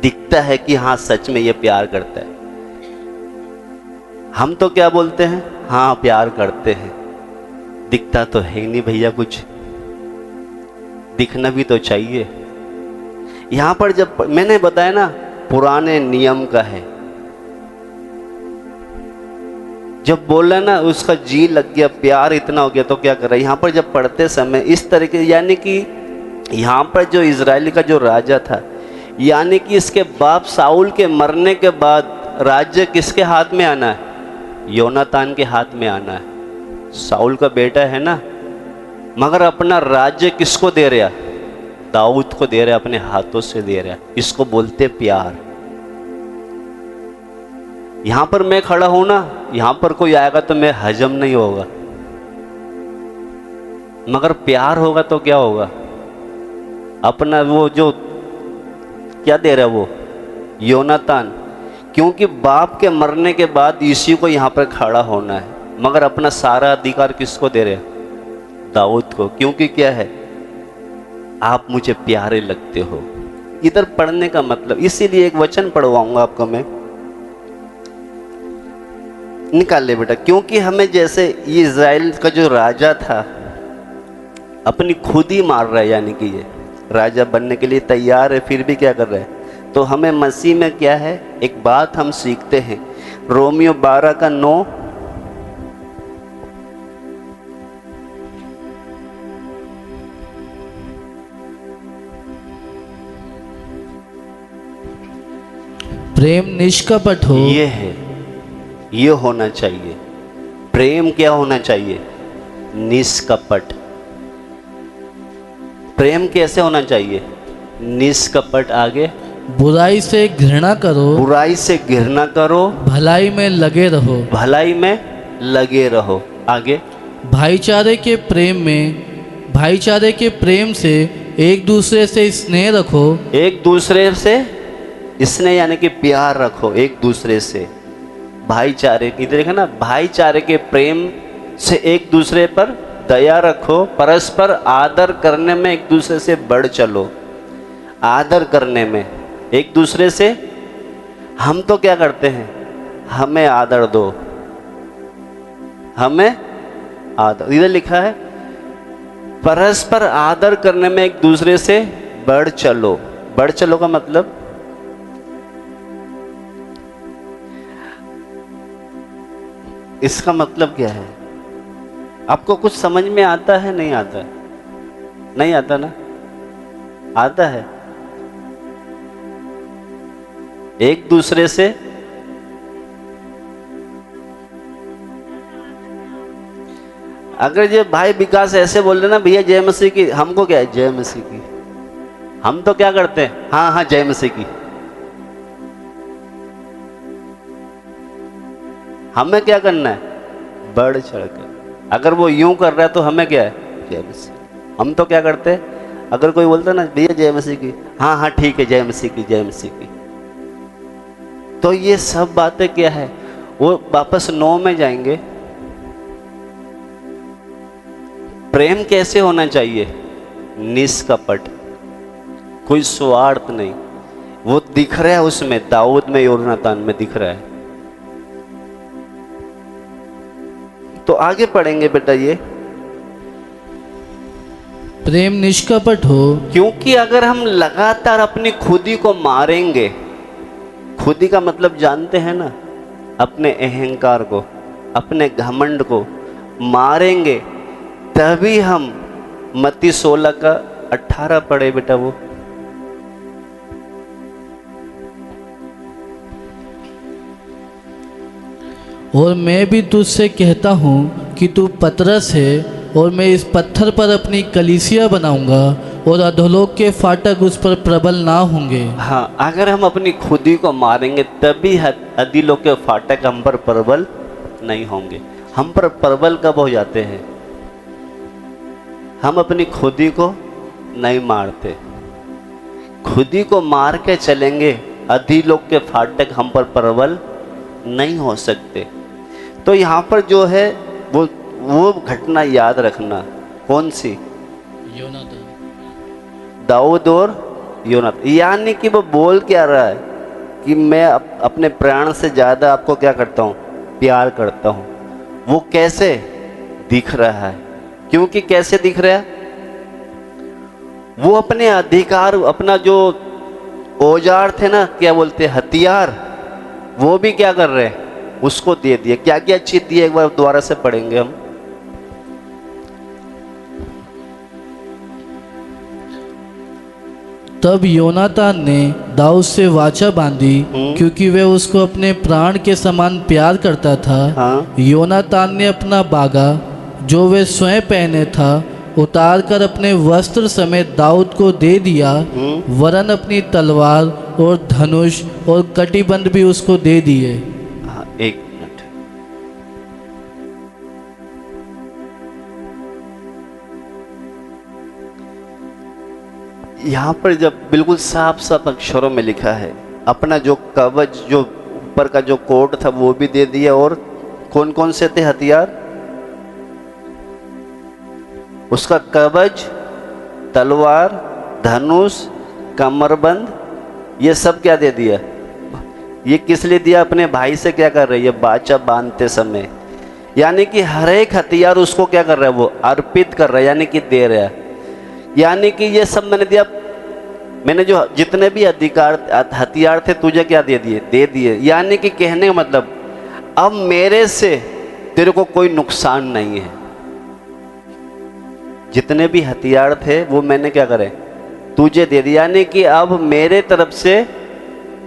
दिखता है कि हाँ सच में ये प्यार करता है। हम तो क्या बोलते हैं? हाँ प्यार करते हैं, दिखता तो है ही नहीं भैया, कुछ दिखना भी तो चाहिए। यहां पर जब मैंने बताया ना, पुराने नियम का है। जब बोला ना उसका जी लग गया, प्यार इतना हो गया, तो क्या कर रहा है यहाँ पर जब पढ़ते समय इस तरीके, यानी कि यहाँ पर जो इजराइल का जो राजा था, यानी कि इसके बाप साउल के मरने के बाद राज्य किसके हाथ में आना है? योनातान के हाथ में आना है। साउल का बेटा है ना, मगर अपना राज्य किसको दे रहा? दाऊद को दे रहा, अपने हाथों से दे रहा। इसको बोलते प्यार। यहां पर मैं खड़ा हूं ना, यहां पर कोई आएगा तो मैं हजम नहीं होगा, मगर प्यार होगा तो क्या होगा? अपना वो जो क्या दे रहा है वो योनातान, क्योंकि बाप के मरने के बाद यीशु को यहाँ पर खड़ा होना है, मगर अपना सारा अधिकार किसको दे रहे हैं? दाऊद को। क्योंकि क्या है? आप मुझे प्यारे लगते हो। इधर पढ़ने का मतलब, इसीलिए एक वचन पढ़वाऊंगा आपको मैं, निकाल ले बेटा। क्योंकि हमें जैसे ये इजराइल का जो राजा था अपनी खुद ही मार रहा है, यानी कि ये राजा बनने के लिए तैयार है, फिर भी क्या कर रहा है? तो हमें मसीह में क्या है, एक बात हम सीखते हैं, रोमियो 12:9, प्रेम निष्कपट हो। ये है, ये होना चाहिए। प्रेम क्या होना चाहिए? निष्कपट। प्रेम कैसे होना चाहिए? निष्कपट। आगे, बुराई से घृणा करो, बुराई से घृणा करो, भलाई में लगे रहो, भलाई में लगे रहो। आगे, भाईचारे के प्रेम से एक दूसरे से स्नेह रखो, एक दूसरे से स्नेह यानी कि प्यार रखो एक दूसरे से। भाईचारे, इधर देखा ना, भाईचारे के प्रेम से एक दूसरे पर दया रखो, परस्पर आदर करने में एक दूसरे से बढ़ चलो। आदर करने में एक दूसरे से, हम तो क्या करते हैं? हमें आदर दो, हमें आदर। इधर लिखा है परस्पर आदर करने में एक दूसरे से बढ़ चलो। बढ़ चलो का मतलब, इसका मतलब क्या है? आपको कुछ समझ में आता है? नहीं आता? नहीं आता ना? आता है। एक दूसरे से अगर ये भाई विकास ऐसे बोल रहे ना, भैया जय मसीह की, हमको क्या है? जय मसीह की। हम तो क्या करते हैं? हाँ हाँ जय मसीह की। हमें क्या करना है? बढ़ चढ़ कर। अगर वो यूं कर रहा है तो हमें क्या है? जय मसीह। हम तो क्या करते हैं? अगर कोई बोलता ना भैया जय मसीह की, हाँ हाँ ठीक है जय मसीह की, जय मसीह की। तो ये सब बातें क्या है? वो वापस 9 में जाएंगे। प्रेम कैसे होना चाहिए? निष्कपट, कोई स्वार्थ नहीं। वो दिख रहा है उसमें, दाऊद में, योनातान में दिख रहा है। तो आगे पढ़ेंगे बेटा ये, प्रेम निष्कपट हो। क्योंकि अगर हम लगातार अपनी खुदी को मारेंगे, खुदी का मतलब जानते हैं ना, अपने अहंकार को, अपने घमंड को मारेंगे, तभी हम मत्ती 16:18 पढ़े बेटा वो, और मैं भी तुझसे कहता हूँ कि तू पतरस है, और मैं इस पत्थर पर अपनी कलीसिया बनाऊंगा, और अधोलोक के फाटक उस पर प्रबल ना होंगे। हाँ, अगर हम अपनी खुदी को मारेंगे तभी अधोलोक के फाटक हम पर प्रबल नहीं होंगे। हम पर प्रबल कब हो जाते हैं? हम अपनी खुदी को नहीं मारते। खुदी को मार के चलेंगे, अधोलोक के फाटक हम पर प्रबल नहीं हो सकते। तो यहाँ पर जो है वो घटना याद रखना। कौन सी? योनातान, दाऊद और योनातान। यानी कि वो बोल क्या रहा है कि मैं अपने प्राण से ज़्यादा आपको क्या करता हूँ? प्यार करता हूँ। वो कैसे दिख रहा है? क्योंकि कैसे दिख रहा है? वो अपने अधिकार, अपना जो औजार थे ना, क्या बोलते हैं, हथियार, वो भी क्या कर रहे हैं? उसको दे दिया। क्या क्या चीज दी एक बार दोबारा से पढ़ेंगे हम। तब योनातान ने दाऊद से वाचा बांधी, क्योंकि वह उसको अपने प्राण के समान प्यार करता था। हाँ। योनातान ने अपना बागा जो वह स्वयं पहने था उतार कर अपने वस्त्र समेत दाऊद को दे दिया, वरन अपनी तलवार और धनुष और कटिबंध भी उसको दे दिए। हाँ, एक मिनट। यहाँ पर जब बिल्कुल साफ साफ अक्षरों में लिखा है, अपना जो कवच, जो ऊपर का जो कोट था वो भी दे दिया, और कौन कौन से थे हथियार? उसका कवच, तलवार, धनुष, कमरबंद, ये सब क्या दे दिया? ये किस लिए दिया? अपने भाई से क्या कर रही है? बाचा बांधते समय, यानी कि हर एक हथियार उसको क्या कर रहा है? वो अर्पित कर रहा है, यानी कि दे रहा है। यानी कि ये सब मैंने दिया, मैंने जो जितने भी हथियार थे तुझे क्या दे दिए? दे दिए। यानी कि कहने का मतलब अब मेरे से तेरे को कोई नुकसान नहीं है। जितने भी हथियार थे वो मैंने क्या करे? तुझे दे दिया। यानी कि अब मेरे तरफ से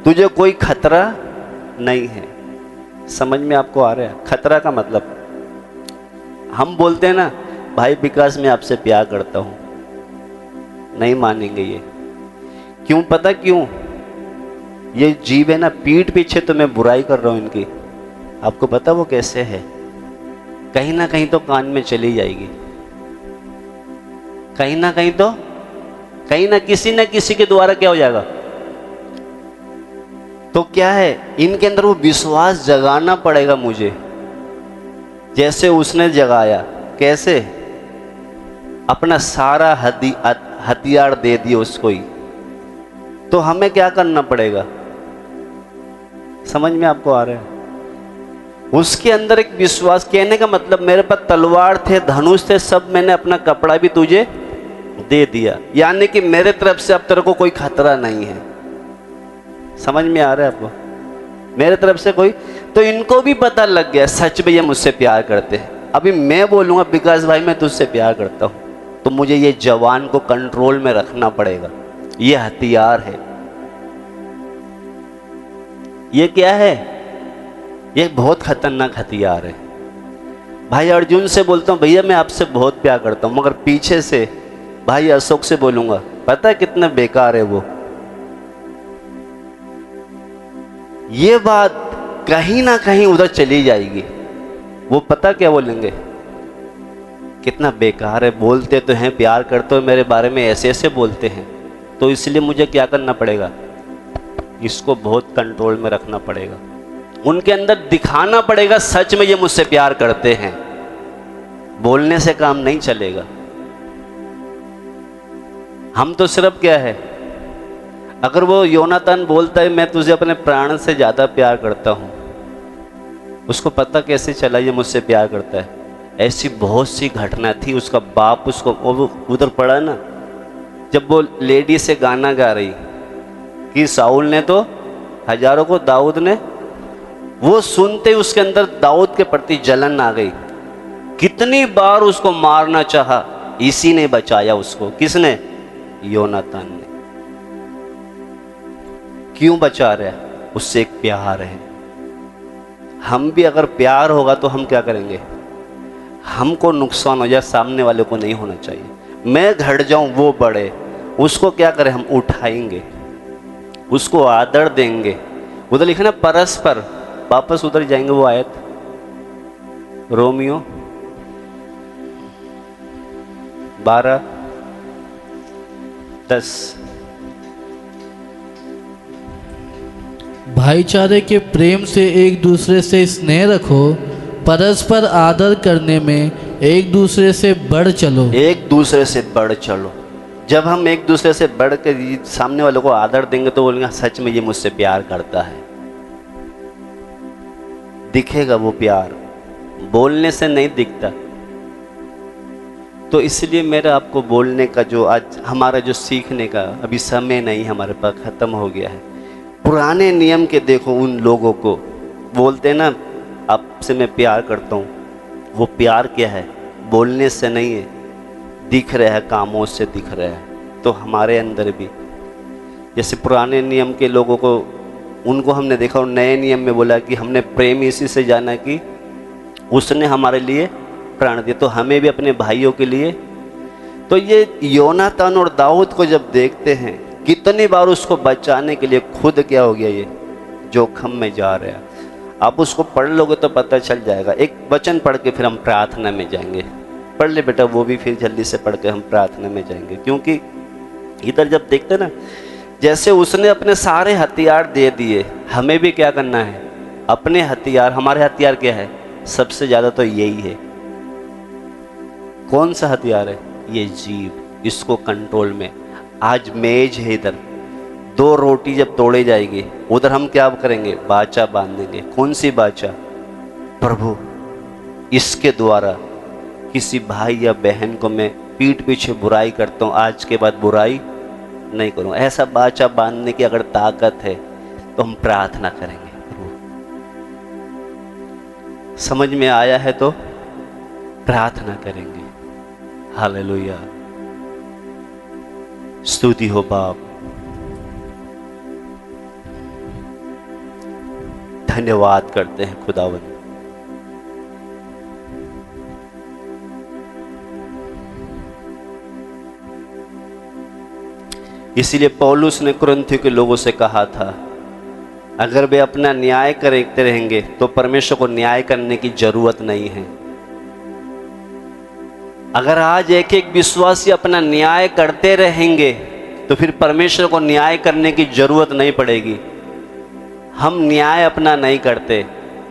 तुझे कोई खतरा नहीं है। समझ में आपको आ रहा है? खतरा का मतलब, हम बोलते हैं ना, भाई विकास मैं आपसे प्यार करता हूं, नहीं मानेंगे ये। क्यों? पता क्यों? ये जीव है ना, पीठ पीछे तो मैं बुराई कर रहा हूं इनकी, आपको पता वो कैसे है? कहीं ना कहीं तो कान में चली जाएगी, कहीं ना कहीं तो, कहीं ना किसी के द्वारा क्या हो जाएगा? तो क्या है, इनके अंदर वो विश्वास जगाना पड़ेगा मुझे, जैसे उसने जगाया। कैसे? अपना सारा हथियार दे दिए उसको ही। तो हमें क्या करना पड़ेगा? समझ में आपको आ रहा है? उसके अंदर एक विश्वास, कहने का मतलब मेरे पास तलवार थे, धनुष थे, सब मैंने अपना कपड़ा भी तुझे दे दिया, यानी कि मेरे तरफ से अब तेरे को कोई खतरा नहीं है। समझ में आ रहा है आपको? मेरे तरफ से कोई, तो इनको भी पता लग गया सच में ये मुझसे प्यार करते हैं। अभी मैं बोलूंगा विकास भाई मैं तुझसे प्यार करता हूं, तो मुझे ये जवान को कंट्रोल में रखना पड़ेगा। ये हथियार है, ये क्या है? ये बहुत खतरनाक हथियार है। भाई अर्जुन से बोलता हूं भैया मैं आपसे बहुत प्यार करता हूं, मगर पीछे से भाई अशोक से बोलूंगा, पता है कितना बेकार है वो। ये बात कहीं ना कहीं उधर चली जाएगी। वो पता क्या बोलेंगे? कितना बेकार है, बोलते तो हैं प्यार करते हो, मेरे बारे में ऐसे ऐसे बोलते हैं। तो इसलिए मुझे क्या करना पड़ेगा? इसको बहुत कंट्रोल में रखना पड़ेगा, उनके अंदर दिखाना पड़ेगा सच में ये मुझसे प्यार करते हैं। बोलने से काम नहीं चलेगा। हम तो सिर्फ क्या है, अगर वो योनातान बोलता है मैं तुझे अपने प्राण से ज्यादा प्यार करता हूं, उसको पता कैसे चला ये मुझसे प्यार करता है? ऐसी बहुत सी घटना थी। उसका बाप उसको उधर पड़ा ना, जब वो लेडी से गाना गा रही कि साउल ने तो हजारों को, दाऊद ने, वो सुनते उसके अंदर दाऊद के प्रति जलन आ गई। कितनी बार उसको मारना चाहा, इसी ने बचाया उसको। किसने? योनातान ने। क्यों बचा रहा है? उससे एक प्यार है। हम भी अगर प्यार होगा तो हम क्या करेंगे? हमको नुकसान हो जाए, सामने वाले को नहीं होना चाहिए। मैं घट जाऊं वो बढ़े, उसको क्या करें? हम उठाएंगे, उसको आदर देंगे। उधर लिखा ना परस्पर, वापस उधर जाएंगे वो आयत, रोमियो 12:10। भाईचारे के प्रेम से एक दूसरे से स्नेह रखो, परस्पर आदर करने में एक दूसरे से बढ़ चलो। एक दूसरे से बढ़ चलो। जब हम एक दूसरे से बढ़ कर सामने वालों को आदर देंगे तो बोलेंगे सच में ये मुझसे प्यार करता है। दिखेगा वो प्यार, बोलने से नहीं दिखता। तो इसलिए मेरा आपको बोलने का जो आज हमारा जो सीखने का अभी समय नहीं हमारे पास, खत्म हो गया है। पुराने नियम के देखो, उन लोगों को बोलते ना आपसे मैं प्यार करता हूँ, वो प्यार क्या है? बोलने से नहीं है, दिख रहा है, कामों से दिख रहा है। तो हमारे अंदर भी जैसे पुराने नियम के लोगों को, उनको हमने देखा और नए नियम में बोला कि हमने प्रेम इसी से जाना कि उसने हमारे लिए प्राण दिया। तो हमें भी अपने भाइयों के लिए, तो ये योनातान और दाऊद को जब देखते हैं, कितनी बार उसको बचाने के लिए खुद क्या हो गया, ये जोखम में जा रहा है। आप उसको पढ़ लोगे तो पता चल जाएगा। एक वचन पढ़ के फिर हम प्रार्थना में जाएंगे। पढ़ ले बेटा वो भी, फिर जल्दी से पढ़ के हम प्रार्थना में जाएंगे। क्योंकि इधर जब देखते ना, जैसे उसने अपने सारे हथियार दे दिए, हमें भी क्या करना है? अपने हथियार, हमारे हथियार क्या है? सबसे ज़्यादा तो यही है। कौन सा हथियार है? ये जीभ, इसको कंट्रोल में। आज मेज है, इधर 2 रोटी जब तोड़े जाएगी, उधर हम क्या करेंगे? बाचा बांधेंगे। कौन सी बाचा? प्रभु इसके द्वारा किसी भाई या बहन को मैं पीठ पीछे बुराई करता हूँ, आज के बाद बुराई नहीं करूँ। ऐसा बाचा बांधने की अगर ताकत है तो हम प्रार्थना करेंगे। प्रभु समझ में आया है तो प्रार्थना करेंगे। हालेलुया, स्तुति हो बाप, धन्यवाद करते हैं खुदावन। इसीलिए पौलुस ने कुरिन्थियों के लोगों से कहा था, अगर वे अपना न्याय करते रहेंगे तो परमेश्वर को न्याय करने की जरूरत नहीं है। अगर आज एक एक विश्वासी अपना न्याय करते रहेंगे तो फिर परमेश्वर को न्याय करने की जरूरत नहीं पड़ेगी। हम न्याय अपना नहीं करते।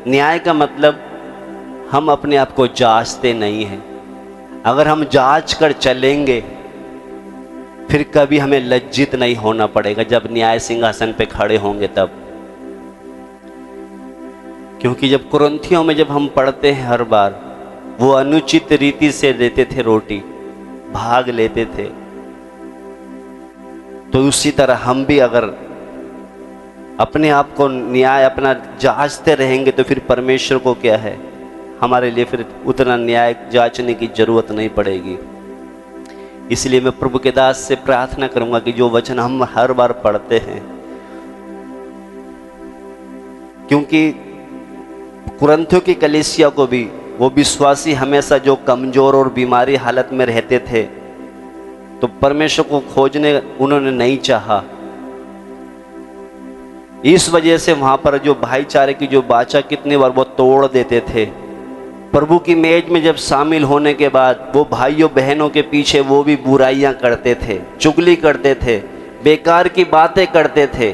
न्याय का मतलब हम अपने आप को जांचते नहीं हैं। अगर हम जांच कर चलेंगे फिर कभी हमें लज्जित नहीं होना पड़ेगा जब न्याय सिंहासन पे खड़े होंगे तब। क्योंकि जब कुरिन्थियों में जब हम पढ़ते हैं, हर बार वो अनुचित रीति से देते थे रोटी, भाग लेते थे। तो उसी तरह हम भी अगर अपने आप को न्याय अपना जांचते रहेंगे तो फिर परमेश्वर को क्या है, हमारे लिए फिर उतना न्याय जांचने की जरूरत नहीं पड़ेगी। इसलिए मैं प्रभु के दास से प्रार्थना करूंगा कि जो वचन हम हर बार पढ़ते हैं, क्योंकि कुरिन्थियों की कलीसिया को भी वो विश्वासी हमेशा जो कमजोर और बीमारी हालत में रहते थे, तो परमेश्वर को खोजने उन्होंने नहीं चाहा। इस वजह से वहां पर जो भाईचारे की जो बाचा कितनी बार वो तोड़ देते थे। प्रभु की मेज में जब शामिल होने के बाद वो भाइयों बहनों के पीछे वो भी बुराइयां करते थे, चुगली करते थे, बेकार की बातें करते थे।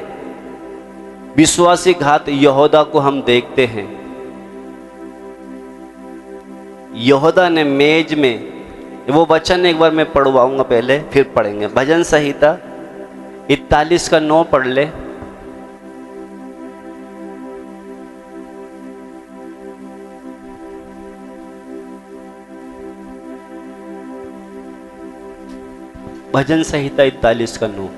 विश्वासी घात यहूदा को हम देखते हैं। यहूदा ने मेज में, वो वचन एक बार मैं पढ़वाऊंगा, पहले फिर पढ़ेंगे। भजन संहिता 41 का 9 पढ़ ले। भजन संहिता 41 का 9।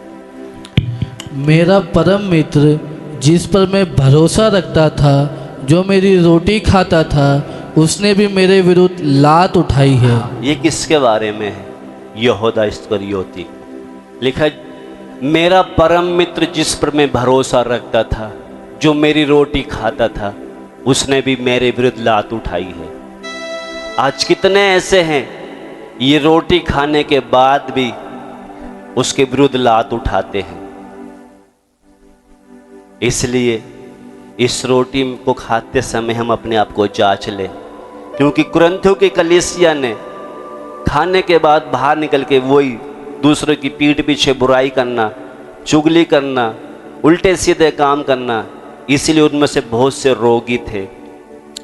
मेरा परम मित्र जिस पर मैं भरोसा रखता था, जो मेरी रोटी खाता था, उसने भी मेरे विरुद्ध लात उठाई है। ये किसके बारे में है? यहूदा इस्करियोती। लिखा, मेरा परम मित्र जिस पर मैं भरोसा रखता था, जो मेरी रोटी खाता था, उसने भी मेरे विरुद्ध लात उठाई है। आज कितने ऐसे हैं, ये रोटी खाने के बाद भी उसके विरुद्ध लात उठाते हैं। इसलिए इस रोटी को खाते समय हम अपने आप को जांच लें, क्योंकि कुरिन्थियों की कलीसिया ने खाने के बाद बाहर निकल के वही दूसरों की पीठ पीछे बुराई करना, चुगली करना, उल्टे सीधे काम करना, इसलिए उनमें से बहुत से रोगी थे।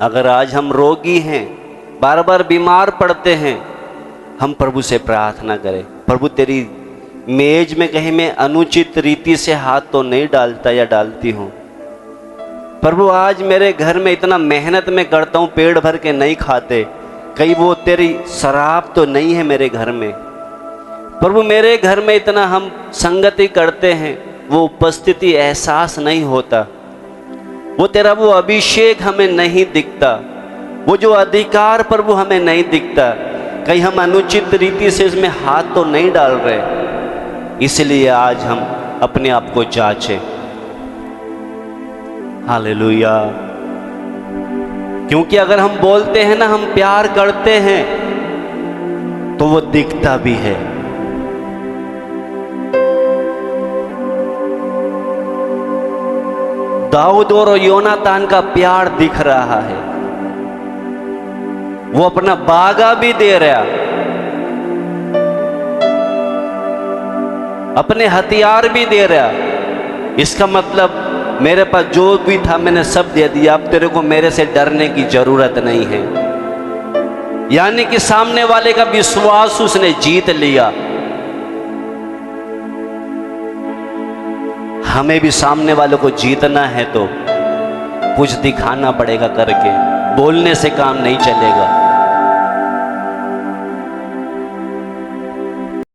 अगर आज हम रोगी हैं, बार बार बीमार पड़ते हैं, हम प्रभु से प्रार्थना करें, प्रभु तेरी मेज में कहीं मैं अनुचित रीति से हाथ तो नहीं डालता या डालती हूँ। प्रभु आज मेरे घर में इतना मेहनत में करता हूँ, पेट भर के नहीं खाते, कहीं वो तेरी शराब तो नहीं है मेरे घर में। प्रभु मेरे घर में इतना हम संगति करते हैं, वो उपस्थिति एहसास नहीं होता। वो तेरा वो अभिषेक हमें नहीं दिखता, वो जो अधिकार प्रभु हमें नहीं दिखता। कहीं हम अनुचित रीति से इसमें हाथ तो नहीं डाल रहे। इसलिए आज हम अपने आप को जांचें। हालेलुया। क्योंकि अगर हम बोलते हैं ना हम प्यार करते हैं, तो वो दिखता भी है। दाऊद और योनातान का प्यार दिख रहा है। वो अपना बागा भी दे रहा, अपने हथियार भी दे रहा। इसका मतलब मेरे पास जो भी था मैंने सब दे दिया, अब तेरे को मेरे से डरने की जरूरत नहीं है। यानी कि सामने वाले का विश्वास उसने जीत लिया। हमें भी सामने वालों को जीतना है तो कुछ दिखाना पड़ेगा करके, बोलने से काम नहीं चलेगा।